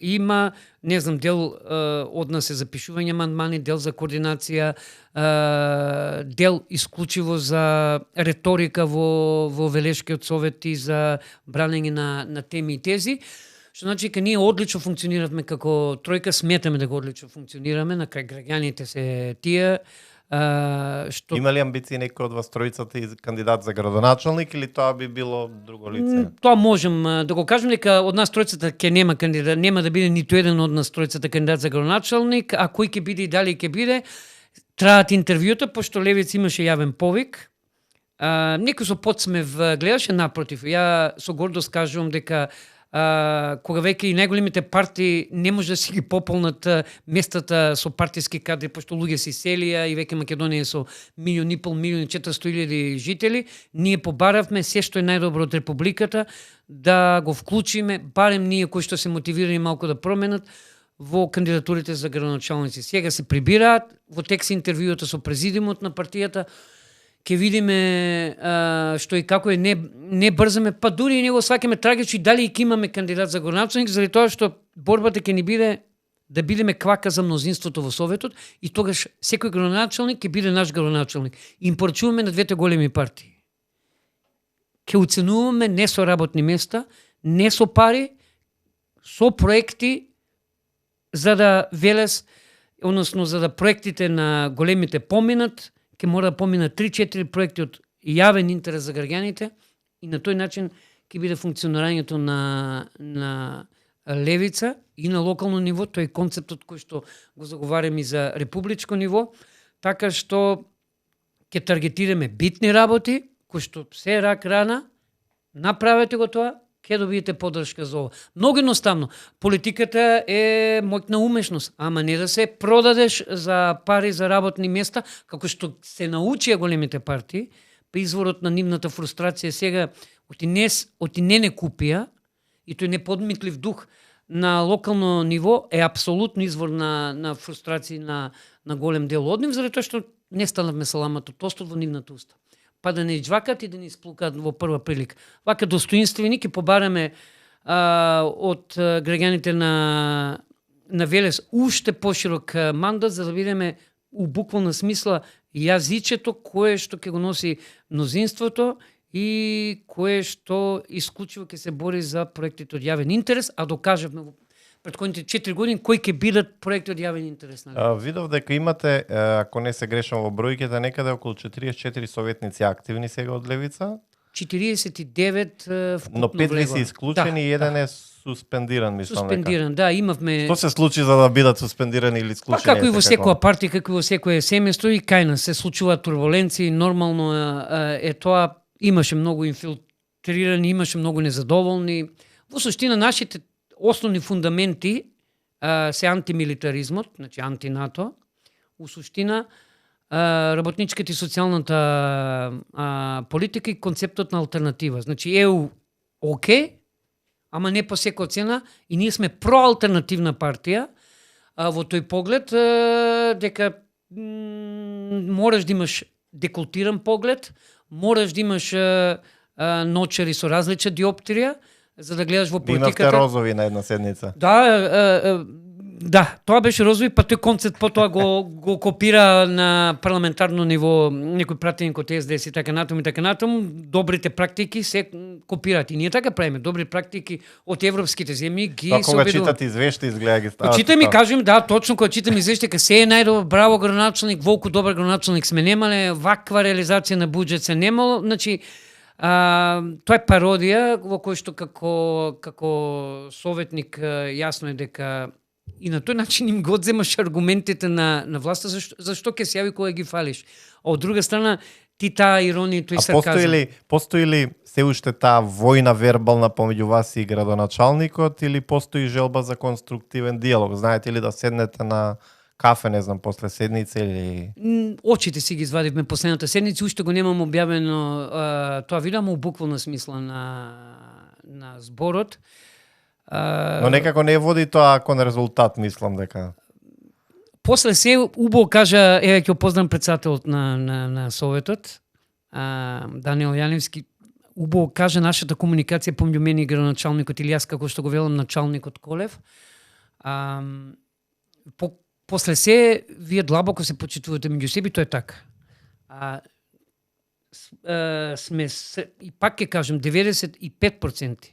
има, не знам, дел од нас е за пишување амандмани, дел за координација, дел исклучиво за реторика во Велешкиот совет и за бранење на теми и тези. Што значи дека ние одлично функциониравме како тројка, сметаме да го одлично функционираме, на крај граѓаните се тие. Што... Има ли амбиции некој од вас тројцата и кандидат за градоначалник или тоа би било друго лице? Тоа можем да го кажем дека од нас тројцата ќе нема кандидат, нема да биде ниту еден од нас тројцата кандидат за градоначалник, а кој ќе биде и дали ќе биде, траат интервјута, пошто Левица имаше јавен повик. Некој со подсмев гледаше, напротив. Ја со гордост кажувам дека кога веќе и најголемите партии не може да си ги пополнат местата со партиски кадри, пошто луѓе се иселија и веќе Македонија е со 1,5 милиони 400,000 жители, ние побаравме се што е најдобро од републиката да го вклучиме, барем ние кои што се мотивирани малку да променат во кандидатурите за градоначалници. Сега се прибираат, во тек се интервјуата со президимот на партијата, ќе видиме што и како е, не брзаме, па дури и не го сваќаме трагично и дали ќе имаме кандидат за градоначалник, заради тоа што борбата ќе ни биде да бидеме квака за мнозинството во Советот и тогаш секој градоначалник ќе биде наш градоначалник. Им порачуваме на двете големи партии. Ќе оценуваме не со работни места, не со пари, со проекти за да велес, односно за да проектите на големите поминат, ќе мора да поминат 3-4 проекти од јавен интерес за граѓаните и на тој начин ќе биде функционирањето на Левица и на локално ниво, тој е концептот кој што го заговараме и за републичко ниво, така што ќе таргетираме битни работи, кои што се рак рана, направете го тоа, ќе добиете поддршка за ова. Многу едноставно. Политиката е моќна умешност, ама не да се продадеш за пари за работни места, како што се научија големите партии, па изворот на нивната фрустрација сега оти не купија, и тој неподмитлив дух на локално ниво е апсолутно извор на фрустрација на голем дел од нив, заради тоа што не станавме саламата тостот во нивната уста. Па да не иджвакат и да не исплукат во прва прилика. Вака достоинствени ќе побараме од граѓаните на Велес уште поширок мандат, за да бидеме у буквална смисла јазичето кое што ќе го носи мнозинството и кое што исклучиво ќе се бори за проектите од јавен интерес, а докажавме во претходните 4 години кои ќе бидат проекти од јавен интерес. Видов дека имате, ако не се грешам во бројките, некаде околу 44 советници активни сега од Левица. 49 вкупно. Но 5 ли се исклучени и еден е суспендиран, мислам. Суспендиран, да, имавме. Што се случи за да бидат суспендирани или исклучени? Па како и во секоја партија, како и во секое семејство и кај нас се случуваат турбуленции, нормално е тоа, имаше многу инфилтрирани, имаше многу незадоволни. Во суштина нашите основни фундаменти се антимилитаризмот, значи анти-НАТО, у суштина работничката и социјалната политика и концептот на алтернатива. Значи ЕУ окей, ама не по секоја цена и ние сме проалтернативна партија во тој поглед дека мораш да имаш декултиран поглед, мораш да имаш ночери со различна диоптрија, за да гледаш во политиката. Имавте розови на една седница. Да, тоа беше розови, па тој концепт потоа го копира на парламентарно ниво некој пратеник од СДС и така натаму, добрите практики се копираат. И ние така правиме, добри практики од европските земји ги Тоа се кога обидува. читате извешти изгледа ги стават. Читам и кажем, да, точно кога читам извешти, дека се е најдобар, браво градоначалник, волку добар градоначалник сме немале, ваква реализација на буџет се немало, значи тоа е пародија во кој што како советник јасно е дека и на тој начин им го одземаш аргументите на власта, зашто ќе се јави кога ги фалиш. А од друга страна, ти таа иронија, тој сарказам. Постои ли се уште таа војна вербална помеѓу вас и градоначалникот или постои желба за конструктивен диалог? Знаете ли да седнете на кафе, не знам, после седница или... Очите си ги извадивме последната седница, уште го немам објавено тоа видео, ама буквална смисла на зборот. Но некако не води тоа кон резултат, мислам дека. После се убаво кажа, еве ќе опознам председателот на советот, Даниел Јаневски, убаво кажа нашата комуникација помеѓу мене и градоначалникот или јас како што го велам началникот Колев. После се вие длабоко се почитувате меѓу себе, тоа е така. И пак ќе кажем 95%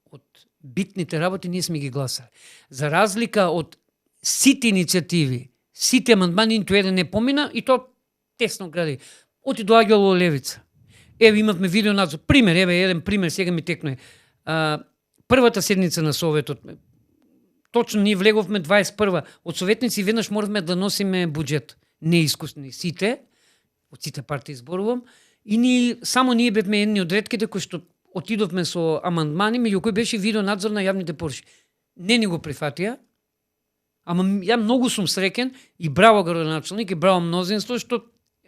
од битните работи ние сме ги гласали. За разлика од сите иницијативи, сите амандмани, ниту еден не помина и то тесно гради. Оти доаѓало левица. Еве имавме видео надзор. Пример, еве еден пример, сега ми текнува. Првата седница на советот, точно ние влеговме 21-ва. Од советници веднаш моравме да носиме буџет. Неискусни сите, од сите партии зборувам, и само ние бевме едни од ретките кои што отидовме со амандмани, меѓу кои беше видео надзор на јавните порши. Не ни го прифатија, ама ја многу сум среќен и браво градоначалник и браво мнозинство што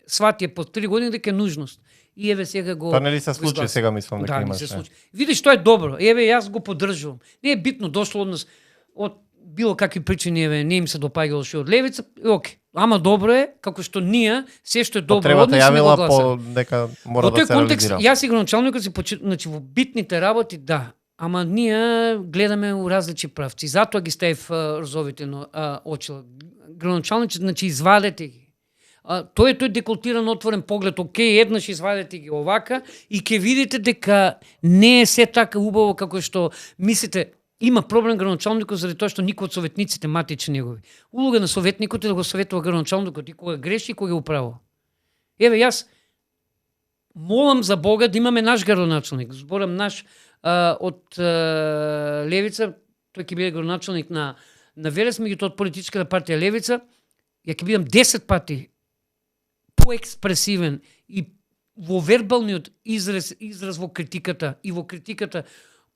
сватија по 3 години дека е нужност. И еве сега го... Тоа нели се случи сега, мислам дека имаше. Да, се случи. Видиш, тоа е добро. Еве јас го поддржувам. Не е битно дошло од нас од било какви причини, еве не им се допаѓало што од левица, окей. Ама добро е, како што ние, се што е добро од нас сме го гласали. Дека мора да се контекст, реализира. јас и градоначалникот се значи во битните работи, да. Ама ние гледаме у различни правци. Затоа ги ставив розовите очила. Градоначалниците, значи извадете ги. Тој е декултиран отворен поглед, окей, еднаш извадете ги овака и ќе видите дека не е се така убаво како што мислите. Има проблем градоначалникот заради тоа што никој од советниците матични негови. Улога на советникот е да го советува градоначалникот и кога греши и кога го управува. Еве јас молам за Бога да имаме наш градоначалник. Зборам наш од Левица, тој ќе биде градоначалник на Велес, меѓутоа од политичката партија Левица, ја ќе бидам 10 пати поекспресивен и во вербалниот израз во критиката и во критиката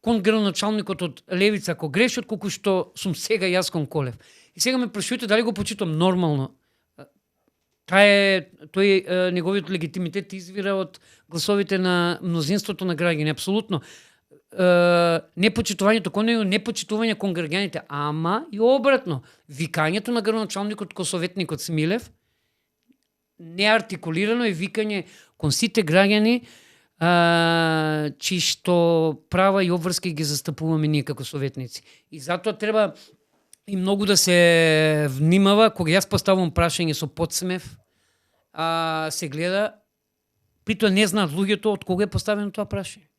кон градоначалникот од Левица ако греши, колку што сум сега јас кон Колев. И сега ме прашувате дали го почитам нормално. Тој неговиот легитимитет извира од гласовите на мнозинството на граѓани, апсолутно. Непочитувањето кон него, непочитување кон граѓаните, ама и обратно. Викањето на градоначалникот кон советникот Смилев, неартикулирано е викање кон сите граѓани, чии што права и обврски ги застапуваме ние како советници. И затоа треба и многу да се внимава, кога јас поставувам прашање со подсмев, се гледа, притоа не знаат луѓето од кога е поставено тоа прашање.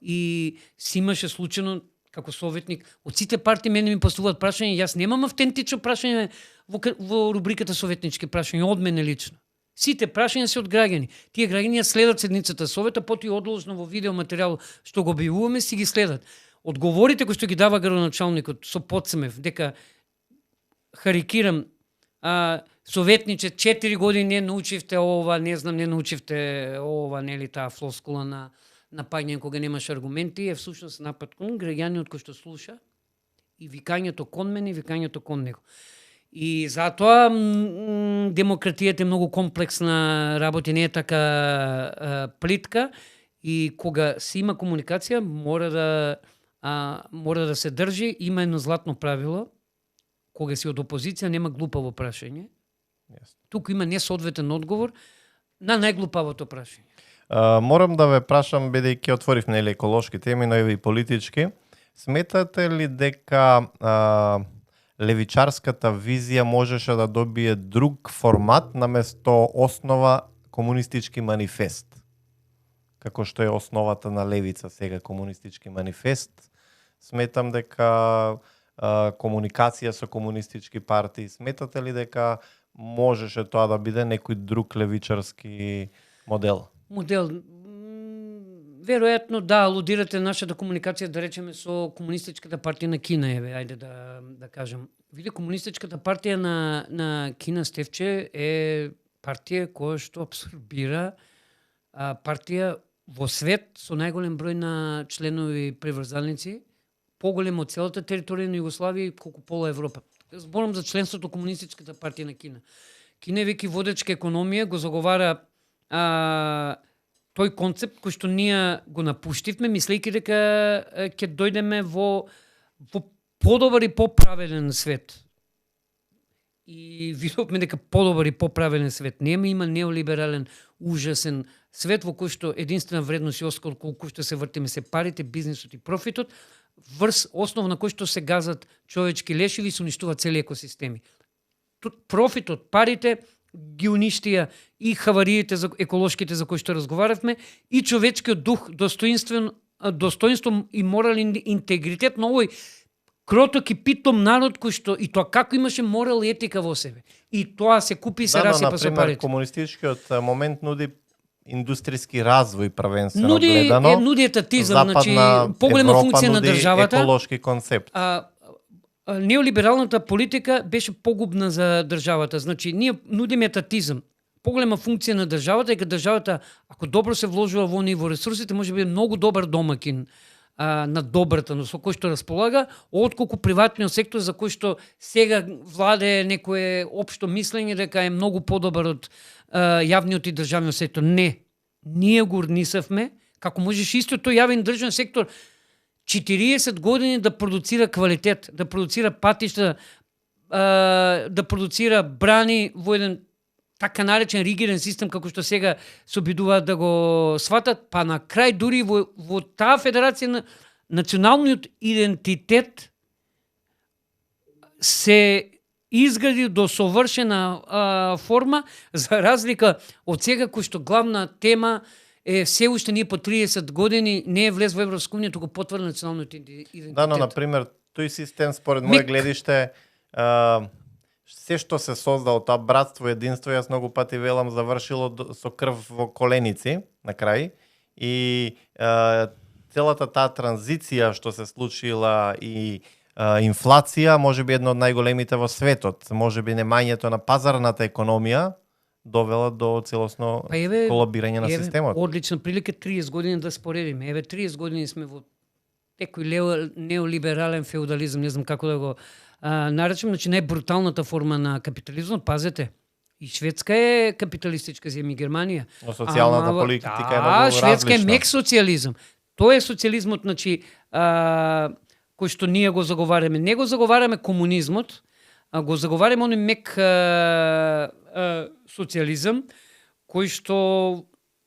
И си имаше случајно, како советник, од сите партии мене ми поставуваат прашање, јас немам автентично прашање во рубриката советнички прашања, од мене лично. Сите прашања се од граѓани. Тие граѓани ја следат седницата совета, потоа и одложно во видео материјал што го објавуваме, си ги следат. Одговорите кои што ги дава градоначалникот со подсмев, дека харикирам, советниче 4 години не научивте ова, не знам, не научивте ова, нели таа флоскула на напаѓање кога немаш аргументи, е всушност напад кон граѓаниот кој што слуша и викањето кон мене и викањето кон него. И затоа демократијата е многу комплексна работа, не е така плитка, и кога се има комуникација мора да се држи. Има едно златно правило: кога си од опозиција нема глупаво прашање. Туку има несоодветен одговор на најглупавото прашање. Морам да ве прашам, бидејќи отворивме еколошки теми, но и политички. Сметате ли дека левичарската визија можеше да добие друг формат наместо основа комунистички манифест? Како што е основата на левица сега, комунистички манифест. Сметам дека комуникација со комунистички партии. Сметате ли дека можеше тоа да биде некој друг левичарски модел? Веројатно да, алудирате нашата комуникација, да речеме, со комунистичката партија на Кина, ајде да кажем. Види, комунистичката партија на Кина, Стефче, е партија која што абсорбира партија во свет со најголем број на членови приврзаници, поголем од целата територија на Југославија и колку пола Европа. Зборам за членството комунистичката партија на Кина. Кина е веќе водечка економија, го заговара тој концепт кој што ние го напуштивме, мислејќи дека ќе дојдеме во подобар и поправеден свет. И видовме дека подобар и поправеден свет нема, има неолиберален, ужасен свет во кој што единствена вредност и оскол колку што се вртиме се парите, бизнисот и профитот, врз основа на кој што се газат човечки лешеви и се уништуваат цели екосистеми. Профитот, парите ги уништија и хавариите за еколошките за кои што разговаравме, и човечкиот дух, достоинство и морален интегритет на овој кроток и питом народ кој што и тоа како имаше морал и етика во себе. И тоа се купи и се расипа со парите. Комунистичкиот момент нуди индустријски развој првенствено гледано. Нуди етатизам, значи поголема функција на државата. Еколошки концепт. Неолибералната политика беше погубна за државата. Значи, ние нудиме етатизам. Поголема функција на државата е дека државата, ако добро се вложува во ниво ресурсите, може да биде многу добар домакин на добрата, но со кој што располага, отколку приватниот сектор за кој што сега владее некое општо мислење дека е многу подобар од јавниот и државниот сектор. Не. Ние го урнисавме, како можеш исто тој јавен државен сектор 40 години да продуцира квалитет, да продуцира патишта, да продуцира брани во еден така наречен ригиден систем како што сега се обидуваат да го сватат, па на крај дури во таа федерација на националниот идентитет се изгради до совршена форма, за разлика од сега кој што главна тема е се уште ние по 30 години не е влез во Европска унија, туку потврди националниот идентитет. Да, но например, тој систем според моје гледиште се што се создало тоа братство, единство, јас многу пати велам, завршило со крв во коленици на крај, и целата таа транзиција што се случила и инфлација, може би едно од најголемите во светот, може би немањето на пазарната економија довела до целосно колабирање на системот. Одлична прилика 30 години да споредиме. 30 години сме во некој неолиберален феудализам, не знам како да го наречем, значи најбруталната форма на капитализм. Пазете, и Шведска е капиталистичка земја, Германија. Но социјалната политика е многу различна. Шведска е мек социјализам. Тоа е социјализмот, значи кој што ние го заговараме. Не го заговараме комунизмот, а го заговараме оној мек социјализам, кој што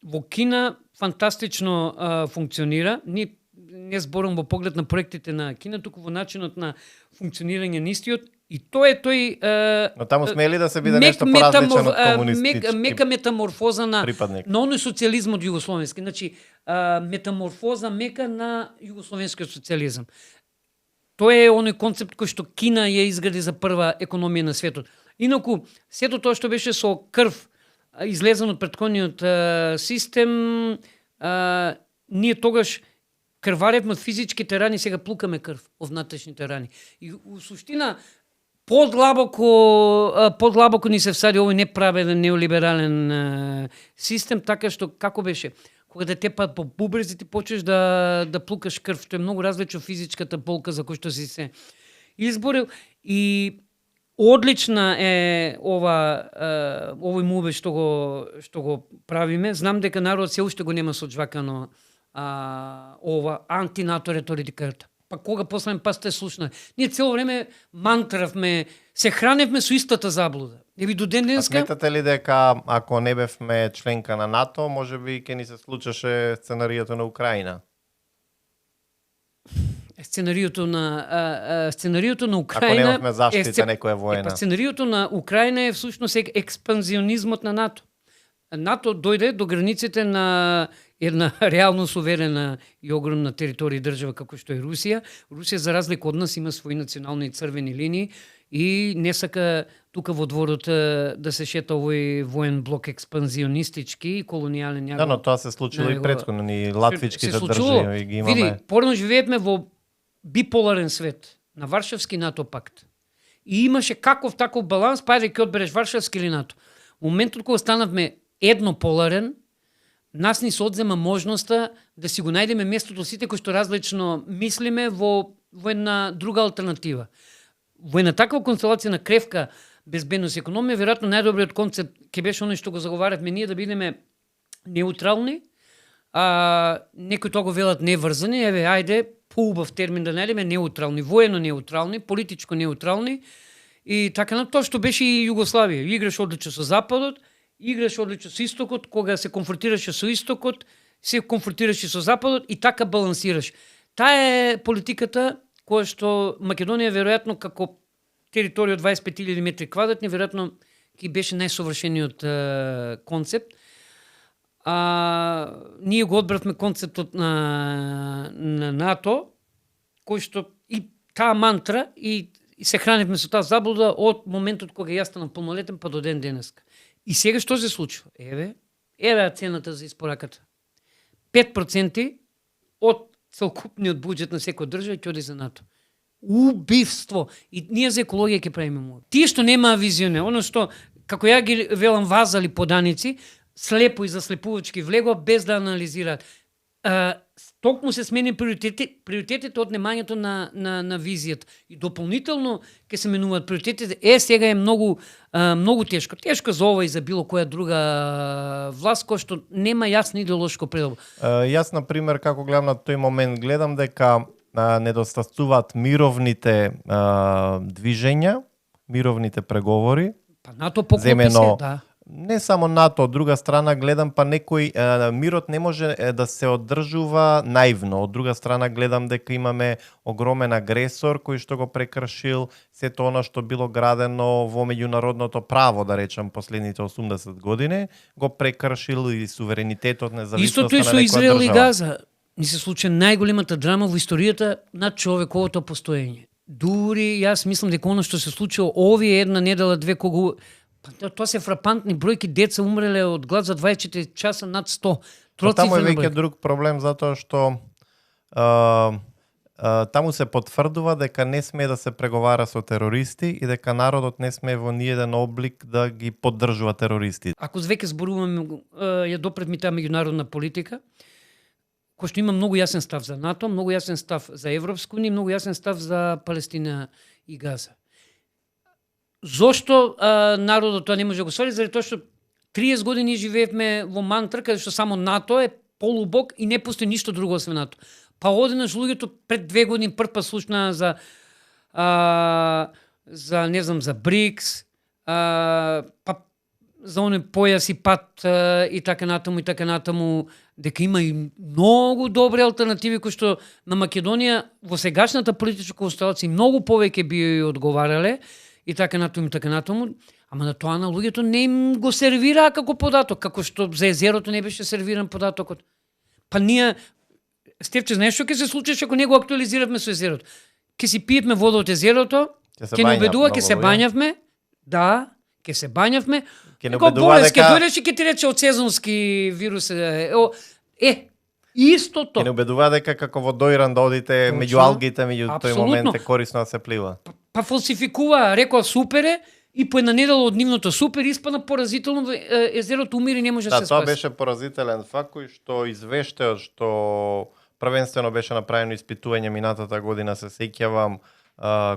во Кина фантастично функционира. Ние не зборам во поглед на проектите на Кина, туку во начинот на функционирање на истиот. И тоа е тој... Но таму смели да се биде нешто поразлично од комунистички мека метаморфоза на припадник. На оној социјализмот југословенски. Значи, метаморфоза мека на југословенскиот социјализам. Тоа е оној концепт кој што Кина ја изгради за прва економија на светот. Инаку, сето тоа што беше со крв излезен од претходниот систем, ние тогаш крваревме од физичките рани, сега плукаме крв од внатрешните рани. И у суштина подлабоко ни се всади овој неправеден неолиберален систем, така што како беше? кога да те пат по бубрезите, почнеш да плукаш крв, што е многу различно физичката болка за кој што си се изборил. И одлична е овој муве што го правиме. Знам дека народот се уште го нема соджвакано ова антинато риториката. Па кога последен пат сте слушнали? Ние цело време мантравме, се храневме со истата заблуда. Еби до ден денеска. Сметате ли дека ако не бевме членка на НАТО, може би ќе ни се случеше сценаријето на Украина? Сценаријото на Украина... Ако немавме заштита некоја воена. Сценаријото на Украина е всушност експанзионизмот на НАТО. НАТО дојде до границите на една реално суверена и огромна територија држава како што е Русија. Русија, за разлика од нас, има своји национални црвени линии и не сака тука во дворот да се шета овој воен блок експанзионистички и колонијален. Да, но тоа се случило и претходно, ни латвичките држави ги имаме. Види, порано живеевме во биполарен свет на Варшавски НАТО пакт. И имаше каков таков баланс, па ќе одбереш Варшавски или НАТО. Моментот кога станавме еднополарен, нас ни се одзема можноста да си го најдеме местото сите кои што различно мислиме во една друга алтернатива. Во една таква констелација на кревка безбедност и економија, веројатно најдобриот концепт ќе беше оној што го заговаравме ние, да бидеме неутрални, некои тоа го велат неврзани, ајде, поубав термин да најдеме, неутрални, воено неутрални, политичко неутрални, и така на тоа што беше и Југославија. Играш одлично со Западот, играш одлично со Истокот, кога се конфронтираше со Истокот, се конфронтираше со Западот и така балансираш. Таа е политиката која што Македонија веројатно како територија од 25.000 метри квадратни, веројатно ќе беше најсовршениот концепт. Ние го одбравме концептот на НАТО, кој што и таа мантра и се храневме со таа заблуда од моментот кога јас станав полнолетен па до ден денеска. И сега што се случува? Еве цената за испораката. 5% од целокупниот буџет на секоја држава ќе оди за НАТО. Убивство. И ние за екологија ќе правиме му. Тие што немаа визионер, оно што, како ја ги велам вазали поданици, слепо и заслепувачки влегува без да анализираат. Токму се смени приоритетите од немањето на визијата. И дополнително ќе се менуваат приоритетите. Сега е многу тешко. Тешко за ова и за било која друга власт, која што нема јасно идеолошко пределба. Јас, например, како гледам на тој момент, гледам дека недостасуваат мировните движења, мировните преговори. Па НАТО поклопи се, да. Не само НАТО, од друга страна гледам па некој мирот не може да се одржува наивно. Од друга страна гледам дека имаме огромен агресор кој што го прекршил сето она што било градено во меѓународното право, да речам, последните 80 години, го прекршил и суверенитетот, независноста на некоја држава. Истото и со Израел и Газа. Ни се случи најголемата драма во историјата на човековото постоење. Дури јас мислам дека оно што се случило овие една недела, две, кога тоа се фрапантни бројки, деца умреле од глад за 24 часа над 100. Таму е веќе друг проблем, затоа што таму се потврдува дека не смее да се преговара со терористи и дека народот не смее во ниеден облик да ги поддржува терористи. Ако веќе зборуваме ја допред ми таа меѓународна политика, кој што има многу јасен став за НАТО, многу јасен став за Европска унија, многу јасен став за Палестина и Газа. Зошто народот тоа не може да го свари? Заради тоа што 30 години живеевме во мантра каде што само НАТО е полубог и не постои ништо друго освен НАТО. Па одеднаш луѓето пред 2 години прв пат слушнаа за не знам, за БРИКС, па за оној појас и пат и така натаму, дека има и многу добри алтернативи кои што на Македонија во сегашната политичка констелација многу повеќе би одговарале. И така натаму, ама на тоа на луѓето не им го сервираа како податок, како што за езерото не беше сервиран податокот. Па ние, Стефче, знаеш што ќе се случиш ако не го актуализиравме со езерото? Ќе си пиевме вода од езерото, ќе не убедува, ќе се бањавме, да, ќе се бањавме, како болест, ќе дојдеш и ќе ти рече од сезонски вирус, истото. Ќе не убедува дека како во Дојран да одите меѓу алгите, меѓу тој момент е корисно да се плива. Па фалсификува, рекоа супере и по една недела од нивното супер испана поразително, езерото умири, не може да се тоа спаси. беше поразителен факт кој што извештајот што првенствено беше направено испитување минатата година, се сеќавам,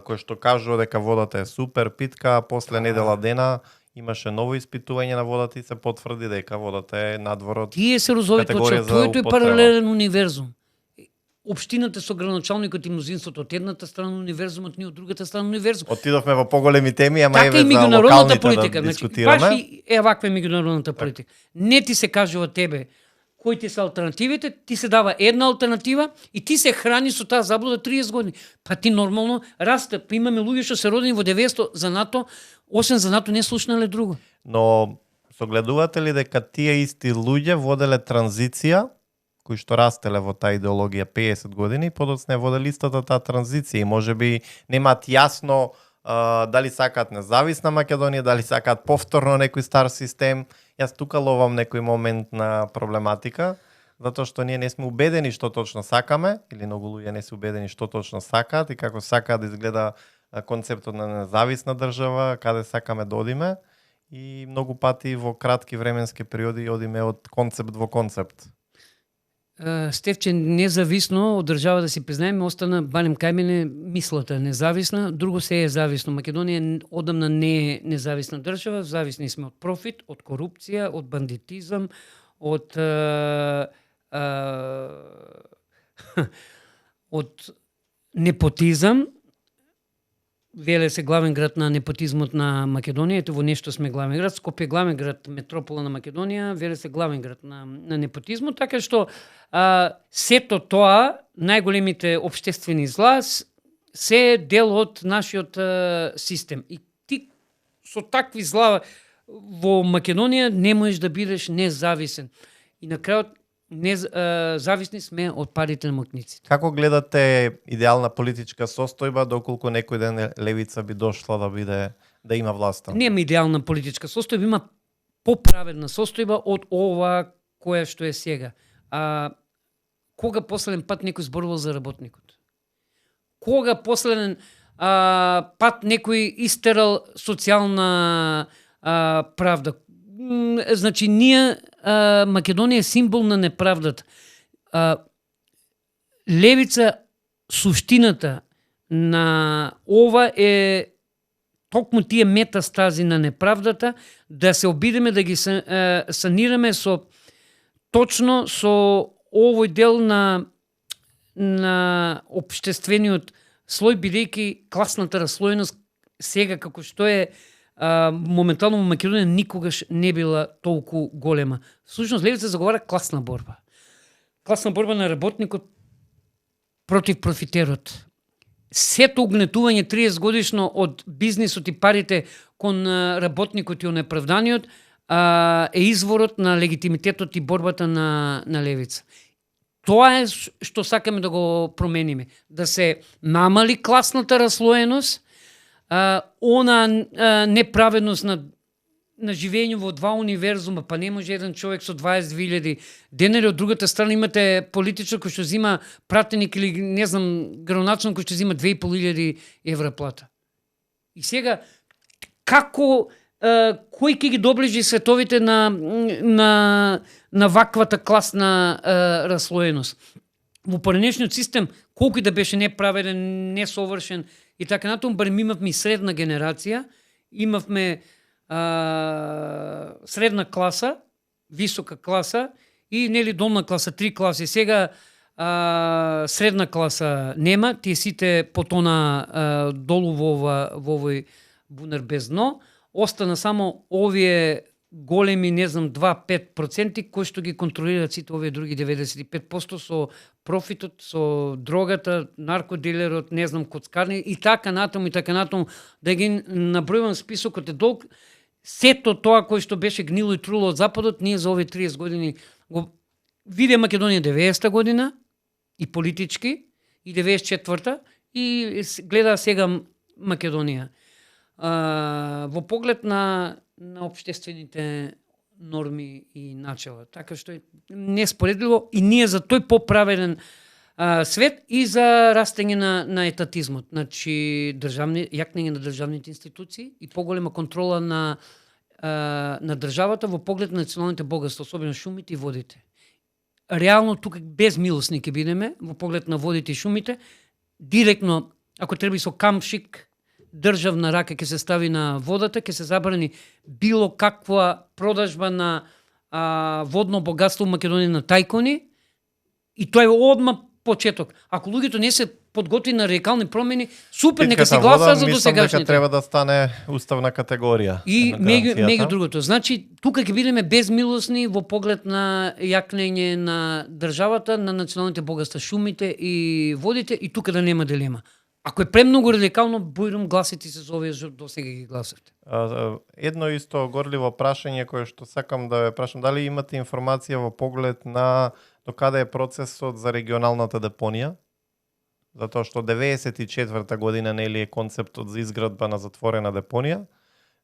кој што кажува дека водата е супер питка, а после недела дена имаше ново испитување на водата и се потврди дека водата е надвор од Тие се розови категорија точно, за твоето е употреба. паралелен универзум. Општината со граначалникот и мнозинството од едната страна на универзумот, ние од другата страна на универзумот. Отидовме во поголеми теми, ама Така еве и за меѓународната локалните политика. да Значи, дискутираме. баш и ваква е меѓународната политика. Не ти се кажува тебе кои ти се алтернативите, ти се дава една алтернатива и ти се храни со таа заблуда 30 години. Па ти нормално расте. Па имаме луѓе што се родени во 900 за НАТО, освен за НАТО не слушнале друго. Но согледувате ли дека тие исти луѓе воделе транзиција, кои што растеле во таа идеологија 50 години, подоцна е водели истата таа транзиција и можеби немаат јасно дали сакаат независна Македонија, дали сакаат повторно некој стар систем. Јас тука ловам некој момент на проблематика, затоа што ние не сме убедени што точно сакаме, или многу луѓе не се убедени што точно сакаат и како сакаат да изгледа концептот на независна држава, каде сакаме да одиме, и многу пати во кратки временски периоди одиме од концепт во концепт. Стефче, независно од држава да си признаеме, остана барем кај мене мислата независна, друго се е зависно. Македонија одамна не е независна држава, зависни сме од профит, од корупција, од бандитизам, од од непотизам. Веле се главен град на непотизмот на Македонија, ето во нешто сме главен град, Скопје е главен град, метропола на Македонија, веле се главен град на непотизмот, така што сето тоа, најголемите општествени зла, се е дел од нашиот систем. И ти со такви зла во Македонија не можеш да бидеш независен. И на крајот зависни сме од парите на мокниците. Како гледате идеална политичка состојба доколку некој ден левица би дошла да има власта? Нема идеална политичка состојба, има поправедна состојба од ова која што е сега. Кога последен пат некој зборувал за работникот? Кога последен пат некој истерал социјална правда? Значи, ние, Македонија е символ на неправдата. Левица, суштината на ова е токму тие метастази на неправдата, да се обидеме да ги санираме точно со овој дел на општествениот слој, бидејќи класната раслоеност сега како што е моментално во Македонија никогаш не била толку голема. Всушност левица заговара класна борба. Класна борба на работникот против профитерот. Сето угнетување 30 годишно од бизнисот и парите кон работникот и онеправданиот е изворот на легитимитетот и борбата на левица. Тоа е што сакаме да го промениме. Да се намали класната раслоеност, она неправедност на живење во два универзума, па не може еден човек со 20.000 денари, од другата страна имате политичар кој што зима пратеник или не знам градоначалник кој што зима 2.500 евра плата. И сега како кој ќе ги доближи световите на ваквата класна раслоеност? Во поранешниот систем, колку и да беше неправеден, несовршен и така натаму, барем имавме и средна генерација, имавме средна класа, висока класа и нели долна класа, 3 класи. Сега средна класа нема, тие сите потона долу во овој бунар без дно. Остана само овие големи, не знам, 2-5% кои што ги контролираат сите овие други 95% со профитот, со дрогата, наркодилерот, не знам, коцкарни и така натаму, да ги набројувам списокот е долг. Сето тоа кој што беше гнило и труло од Западот, ние за овие 30 години го виде Македонија 90-та година и политички, и 94-та, и гледа сега Македонија. Во поглед на општествените норми и начала. Така што е неспоредливо и ние за тој поправеден свет и за растење на етатизмот. Значи, јакнење на државните институции и поголема контрола на државата во поглед на националните богатства, особено шумите и водите. Реално тука безмилосни ќе бидеме во поглед на водите и шумите. Директно, ако треба и со камшик, државна рака ќе се стави на водата, ќе се забрани било каква продажба на водно богатство во Македонија на тајкони, и тоа е одма почеток. Ако луѓето не се подготви на радикални промени, супер, нека се гласа за досегашните. Мислам дека треба да стане уставна категорија. И меѓу другото. Значи, тука ќе бидеме безмилосни во поглед на јакнење на државата, на националните богатства, шумите и водите, и тука да нема дилема. Ако е премногу радикално, бојрам гласите се за овие што досега ги гласавте. Едно исто горливо прашање кое што сакам да ве прашам, дали имате информација во поглед на до каде е процесот за регионалната депонија? Затоа што 94-та година нели е концептот за изградба на затворена депонија.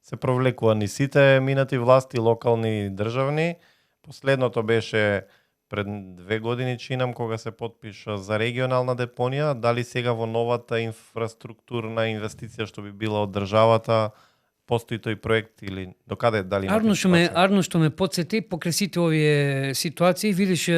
Се провлекува ни сите минати власти, локални и државни. Последното беше пред 2 години, чинам, кога се потпиша за регионална депонија. Дали сега во новата инфраструктурна инвестиција што би била од државата, постои тој проект или до каде дали имате? Арно што ме потсети, покрај сите овие ситуации, видиш,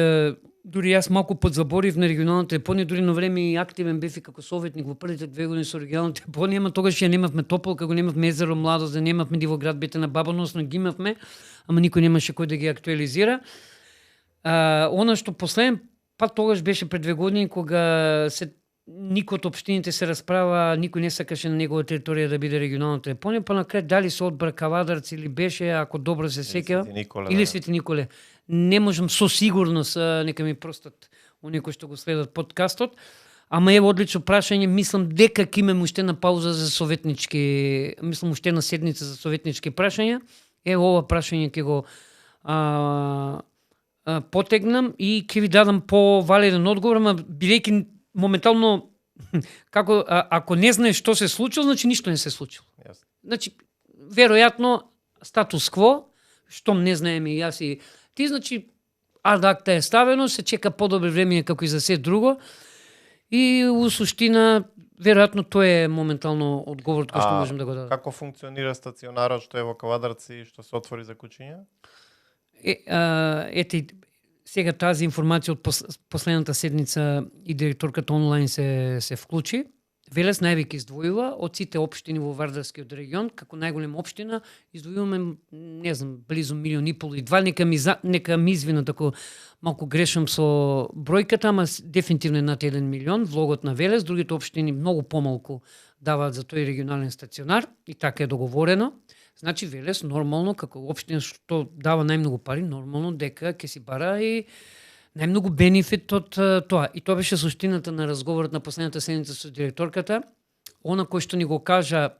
дури јас малку подзаборив на регионалната депонија, дури на време и активен бев и како советник во првите 2 години со регионалната депонија, ама тогаш ја немавме Тополка, го немавме езеро Младост, да немавме Дивоград, бете на Бабаново, но ги имавме, ама никој немаше кој да ги актуализира. Она што последен пат тогаш беше пред 2 години, кога никој од општините се расправа, никој не сакаше на негова територија да биде регионалната депонија, па на крај дали се одбра Кавадарци или беше, ако добро се сеќавам, или Свети Николе. Не можам со сигурност, нека ми простат оние кои што го следат подкастот, ама ево одлично прашање, мислам дека ќе имаме уште на пауза за советнички, мислам уште на седница за советнички прашања. Ево ова прашање ќе го потегнам и ќе ви дадам по-валиден одговор, ама бидејќи моментално, како, ако не знаеш што се случило, значи ништо не се случило. Yes. Значи, веројатно, статус кво, штом не знаеме и јас и ти, значи, акта е ставено, се чека подобро време како и за се друго, и у суштина, веројатно, тоа е моментално одговорот кој што можем да го дадам. Како функционира стационарот што е во Кавадарци и што се отвори за куќиња? Ете, сега тази информација од последната седница и директорката онлайн се вклучи. Велес највеќе издвојува од сите општини во Вардарскиот регион, како најголема општина, издвојуваме, не знам, близу 1,5 милиони, нека ми извина тако малку грешам со бројката, ама дефинитивно над 1 милион влогот на Велес, другите општини многу помалку даваат за тој регионален стационар и така е договорено. Значи Велес нормално како општина што дава најмногу пари, нормално дека ќе си бара и најмногу бенефит од тоа. И тоа беше суштината на разговорот на последната седница со директорката. Она кој што ни го кажа,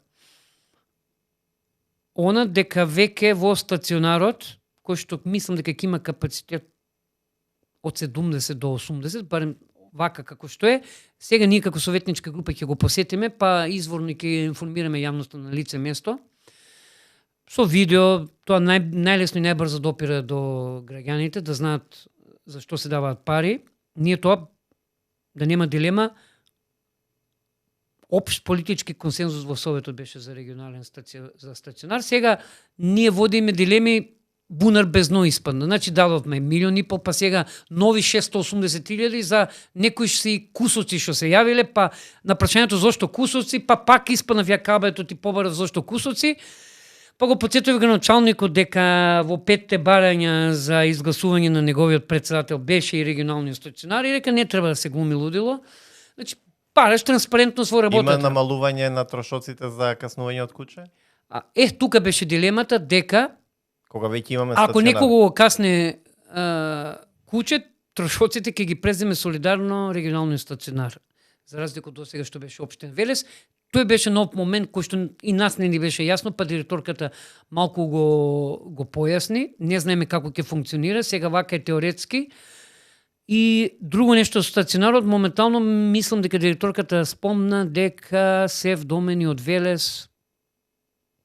дека веќе во стационарот, кој што мислам дека ќе има капацитет од 70 до 80, барем вака како што е, сега ние како советничка група ќе го посетиме, па изворно ќе информираме јавноста на лице место. Со видео, тоа најлесно и најбрзо допира до граѓаните, да знаат зашто се даваат пари. Ние тоа, да нема дилема, општ политички консензус во Советот беше за регионален за стационар. Сега ние водиме дилеми, бунар без дно испадна. Значи дадовме 1,5 милион, па сега нови 680,000 за некои си кусоци што се јавиле, па на прашањето зошто кусоци, па пак испадна вјакабето ти побарав зошто кусоци. Па го потсетив граначалникот дека во 5 барања за изгласување на неговиот председател беше и регионалниот стационар и дека не треба да се глуми лудило. Значи, бараш транспарентност во работата. Има намалување на трошоците за каснување од куќе? Тука беше дилемата дека кога веќе имаме стационар. Ако некого касне куќе, трошоците ќе ги преземе солидарно регионалниот стационар. За разлика од сега што беше општен Велес, тој беше нов момент кој што и нас не ни беше јасно, па директорката малку го појасни. Не знаеме како ќе функционира, сега вака е теоретски. И друго нешто со стационарот, моментално мислам дека директорката спомна дека се вдомени од Велес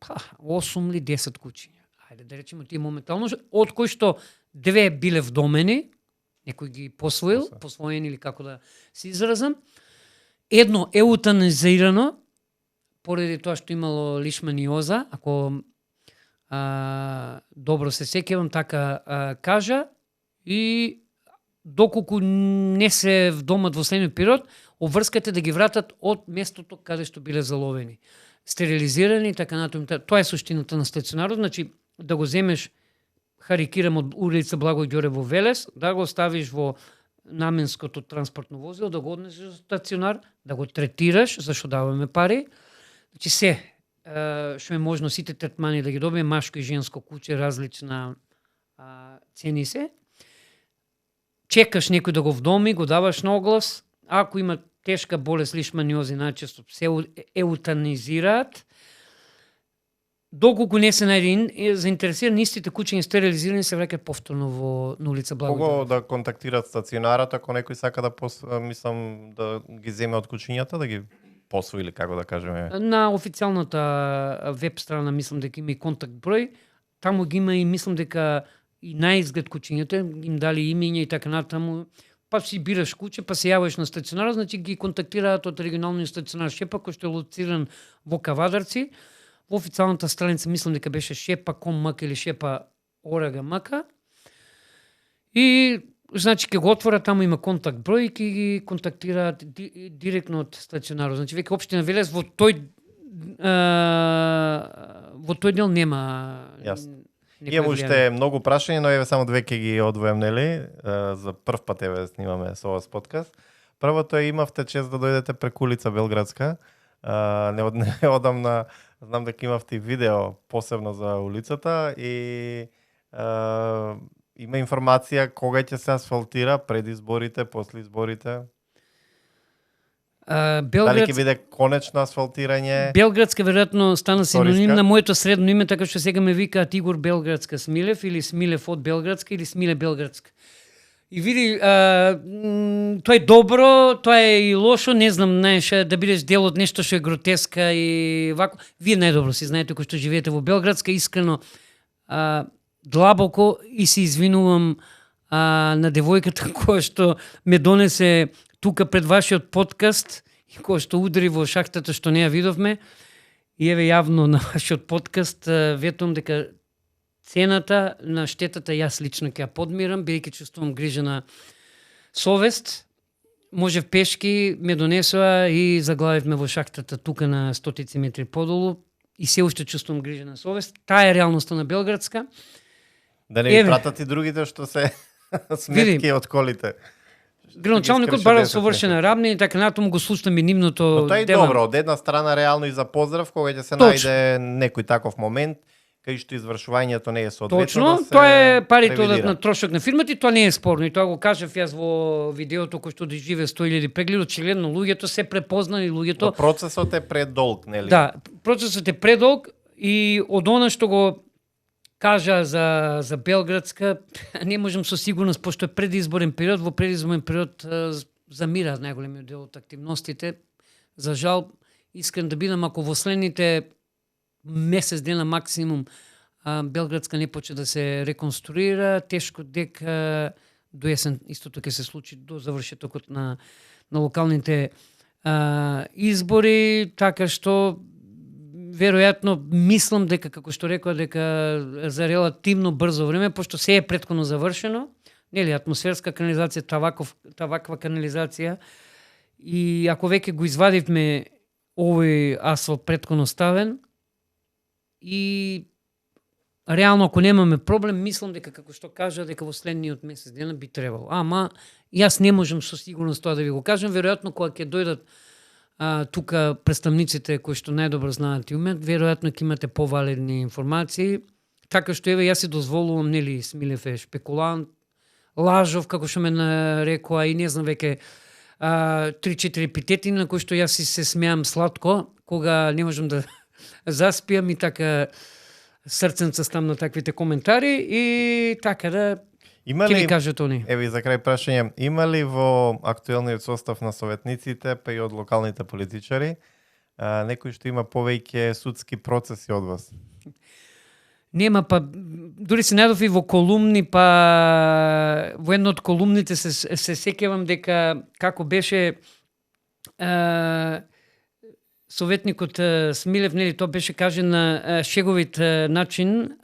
8 или 10 куќиња. Ајде да речеме тие моментално, од кои што 2 биле вдомени, некој ги посвоен или како да се изразам. Едно еутанизирано, поради тоа што имало лишманиоза, ако добро се сеќавам, така кажа, и доколку не се вдомат во следниот период, обврскате да ги вратат од местото каде што биле заловени. Стерилизирани и така натаму. Тоа е суштината на стационарот, значи да го земеш, харикирам, од улица Благој Ѓоре во Велес, да го ставиш во наменското транспортно возило, да го однесеш во стационар, да го третираш, зашто даваме пари. Значи што е можно сите третмани да ги добие, машко и женско куќе, различна цени се. Чекаш некој да го вдоми, го даваш на оглас. Ако има тешка болест, лишманиози, најчесто се еутанизираат. Доколку не се најде заинтересирани, истите куќи стерилизирани се враќаат повторно на улица Благој. Кого да контактираат стационарот ако некој сака да мислам да ги земе од кучињата, да ги посвои или како да кажеме? На официјалната веб страна мислам дека има и контакт број. Таму ги има и мислам дека и наизглед кучињата им дали имења и така натаму. Па си бираш куќе, па се јавиш на стационар, значи ги контактираат од регионалниот стационар Шепа, кој што е лоциран во Кавадарци. Во официјалната страница мислам дека беше Шепа.com или Шепа.org. И значи ќе го отвора, таму има контакт број и ќе ги контактираат директно од стационарот. Значи веќе општина Велес во тој дел нема. Јасно. Имам уште многу прашања, но еве само две ќе ги одвојам, нели? За прв пат еве снимаме со вас подкаст. Првото е, имавте чест да дојдете преку улица Белградска. Не одамна, знам дека имавте видео посебно за улицата и има информација кога ќе се асфалтира, пред изборите, после изборите? Дали ќе биде конечно асфалтирање? Белградска веројатно стана синоним на моето средно име, така што сега ме викаат Игор Белградска Смилев или Смилев од Белградска или Смиле Белградска. И види, тоа е добро, тоа е и лошо, не знам, знаеш, да бидеш дел од нешто што е гротеска и вако. Вие најдобро си знаете кои што живеете во Белградска, искрено длабоко и се извинувам на девојката која што ме донесе тука пред вашиот подкаст и која што удари во шахтата што не ја видовме. И еве јавно на вашиот подкаст ветувам дека цената на штетата јас лично ќе ја подмирам, бидејќи чувствувам грижена совест. Можев пешки, ме донесоа и заглавивме во шахтата тука на стотици метри подолу и се уште чувствувам грижена совест. Таа е реалноста на Белградска. Да не ви пратат и другите што се сметки од колите. Градоначалникот барал совршена работа и така натаму го слушнам и нивното. Но тоа е добро, од една страна реално и за поздрав кога ќе се најде некој таков момент кај што извршувањето не е соодветно. Точно, да се тоа е парите ревидира. одат на трошок на фирмата и тоа не е спорно. И тоа го кажав јас во видеото кој што доживе 100.000 прегледи, очигледно луѓето се препознали, луѓето. Но процесот е предолг, нели? Да, процесот е предолг и од она што го кажа за Белградска, не можам со сигурност, пошто е предизборен период, во предизборен период замираат најголемиот дел од активностите. За жал, искрен да бидам, ако во следните месец дена максимум Белградска не почне да се реконструира, тешко дека до есен истото ќе се случи до завршетокот на локалните избори, така што веројатно мислам дека, како што рекоа, дека за релативно брзо време, пошто се е претходно завршено, нели, атмосферска канализација, таваква канализација, и ако веќе го извадивме овој асфалт претходно ставен, и реално ако немаме проблем, мислам дека, како што кажа, дека во следниот месец дена би требало. Ама, јас не можам со сигурност тоа да ви го кажам, веројатно кога ќе дојдат тука представниците кои што најдобро знаат и умеат, веројатно ќе имате повалидни информации. Така што еве јас си дозволувам, нели, Смилев е шпекулант, лажов, како што ме нарекоа, и не знам веќе 3-4 епитети на кои што јас си се смеам сладко, кога не можам да заспиам и така срценца стам на таквите коментари и така да ќе ви кажат они. Еви за крај прашање, има ли во актуелниот состав на советниците, па и од локалните политичари, некој што има повеќе судски процеси од вас? Нема, па дури се најдов и во колумни, па во една од колумните се сеќавам дека како беше советникот Смилев, нели, тоа беше кажен на шеговит начин,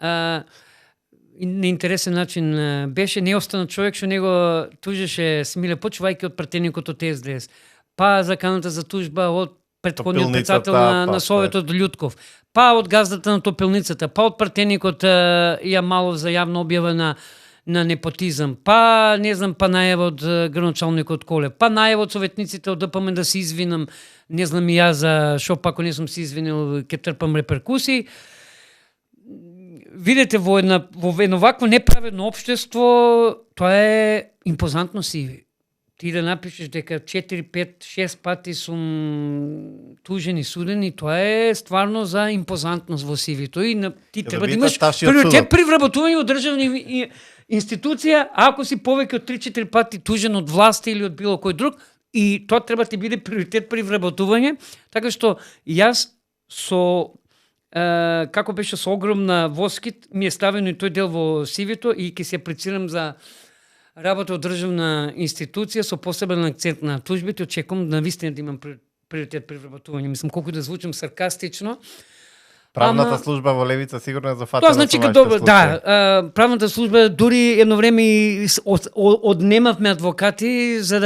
неинтересен начин беше, не остана човек што него тужеше Смилев, почувајќи од пратеникот од СДС, па заканата за тужба од претходниот председател на Советот Љутков, па од газдата на топилницата, па од пратеникот Јамалов за јавна објава на непотизам, па не знам, па најава од градоначалникот Колев, па најава од советниците од ДПМН да се извинам, не знам и ја за шо, па ако не сум се извинил ќе трпам реперкусии. Видете, во едно вакво неправедно општество, тоа е импозантно сиви. Ти да напишеш дека 4, 5, 6 пати сум тужен и суден, и тоа е стварно за импозантност во сивито. И ти треба да имаш приоритет при вработување од државни институција, ако си повеќе од 3-4 пати тужен од власта или од било кој друг, и тоа треба ти биде приоритет при вработување. Така што јас со како беше со огромна воскит ми е ставено и тој дел во сивито и ќе се аплицирам за работа од државна институција со посебен акцент на тужбите. Очекувам навистина да имам приоритет при вработување. Мислам, колку да звучам саркастично. Правната служба во Левица сигурно е зафатена. Тоа значи добро, да, правната служба дури едно време однемавме адвокати за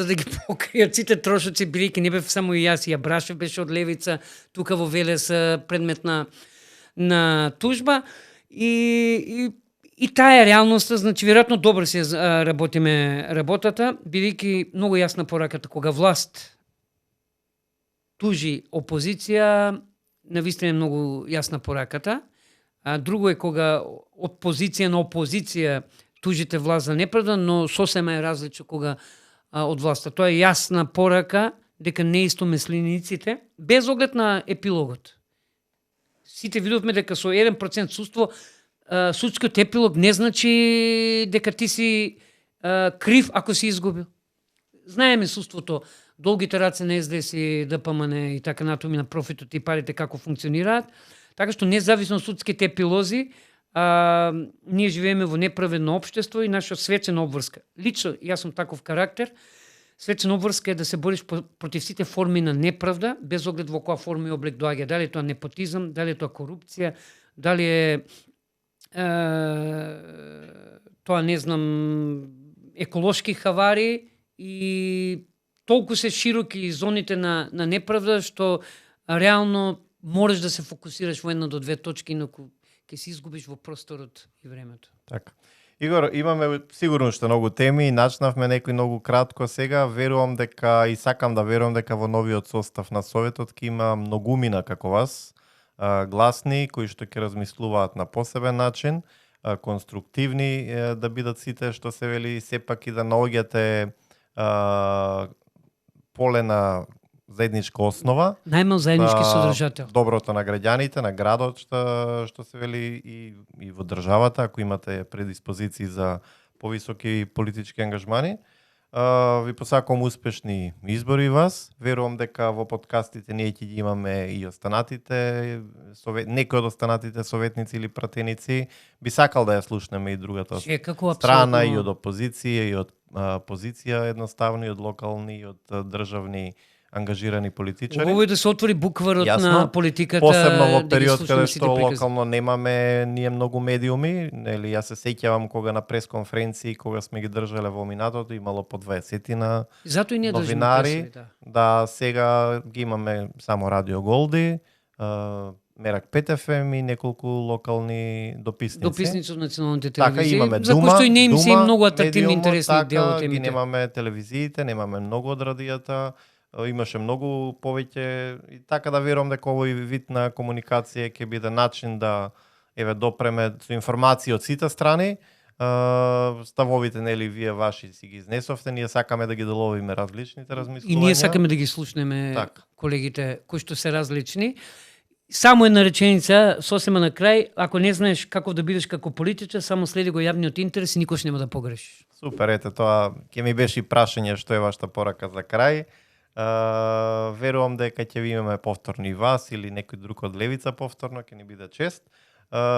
да ги покријат сите трошоци, бидејќи не бев само и јас, и Јабрашев беше од Левица, тука во Велес предмет на тужба, и таа е реалноста. Значи веројатно добро се работиме работата, бидејќи многу јасна пораката кога власт тужи опозиција, навистина е многу јасна пораката. А друго е кога од позиција на опозиција тужите власт за неправда, но сосема е различно кога од власта. Тоа е јасна порака дека не истомислениците, без оглед на епилогот. Сите видовме дека со 1% судство судскиот епилог не значи дека ти си крив ако си изгубил. Знаеме судството, долгите раце на СДС и ДПМН и така натоми на профитот и парите како функционираат. Така што независно од судските епилози, ние живееме во неправедно општество и наша свечена обврска. Лично, јас сум таков карактер, свечена обврска е да се бориш против сите форми на неправда, без оглед во која форма и облик доаѓа. Дали е тоа непотизам, дали е тоа корупција, дали е тоа, не знам, еколошки хавари, и толку се широки зоните на неправда, што реално можеш да се фокусираш во една до две точки, инаку ќе се изгубиш во просторот и времето. Така. Игор, имаме сигурно што многу теми, начнавме некои многу кратко сега. Верувам дека и сакам да верувам дека во новиот состав на Советот ќе има многумина како вас, гласни, кои што ќе размислуваат на посебен начин, конструктивни да бидат сите, што се вели, сепак и да наоѓате поле на заедничка основа. Најмал заеднички содржател. Доброто на граѓаните, на градот, што се вели, и во државата, ако имате предиспозиции за повисоки политички ангажмани. Ви посакувам успешни избори вас. Верувам дека во подкастите ние ќе ги имаме и останатите, некои од останатите советници или пратеници. Би сакал да ја слушнеме и другата страна, и од опозиција, и од позиција едноставно, и од локални, и од државни ангажирани политичари. Убаво е да се отвори букварот на политиката. Посебно во период каде што локално немаме ние многу медиуми. Нели, јас се сеќавам кога на пресконференции, кога сме ги држале во минатото, имало по 20 Зато и ние новинари. Да, сега ги имаме само Радио Голди, Мерак ПТФМ и неколку локални дописници. Дописници од националните телевизии. Така, имаме за кои што и не им се многу атрактивни, интересни дел од темите. Ги немаме телевизиите, немаме многу од радијата. Имаше многу повеќе, и така да верувам дека овој вид на комуникација ќе биде начин да допреме со информации од сите страни. Ставовите, нели, вие ваши си ги изнесовте, ние сакаме да ги деловиме различните размислувања. И ние сакаме да ги слушнеме колегите кои што се различни. Само една реченица, сосема на крај, ако не знаеш како да бидеш како политичар, само следи го јавниот интерес и никош нема да погрешиш. Супер, ете, тоа ќе ми беше и прашање што е вашата порака за крај. Верувам дека ќе ви имаме повторно и вас или некој друг од Левица повторно, ќе ни биде чест.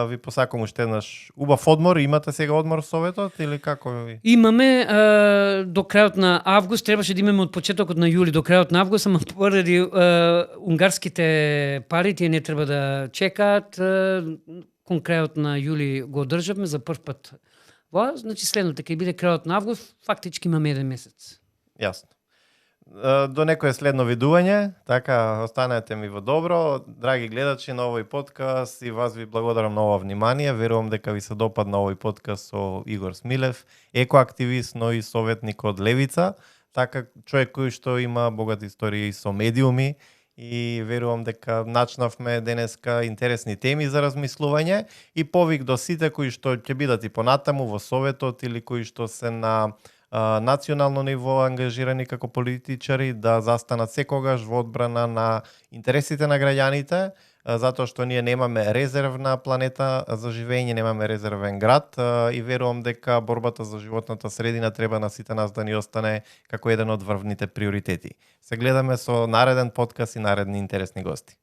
Ви посакам уште еднаш убав одмор. Имате сега одмор в Советот или како ви? Имаме до крајот на август, требаше да имаме од почетокот на јули до крајот на август, ама поради унгарските пари тие не треба да чекаат. Кон крајот на јули го одржавме за прв пат. Значи следното ќе биде крајот на август, фактички имаме 1 месец. Јасно. До некое следно видување, така останете ми во добро. Драги гледачи на овој подкаст, и вас ви благодарам на ова внимание. Верувам дека ви се допадна овој подкаст со Игор Смилев, екоактивист, но и советник од Левица, така човек кој што има богата историја и со медиуми, и верувам дека начнавме денеска интересни теми за размислување и повик до сите кои што ќе бидат и понатаму во Советот или кои што се на национално ниво ангажирани како политичари да застанат секогаш во одбрана на интересите на граѓаните, затоа што ние немаме резервна планета за живење, немаме резервен град и верувам дека борбата за животната средина треба на сите нас да ни остане како еден од врвните приоритети. Се гледаме со нареден подкаст и наредни интересни гости.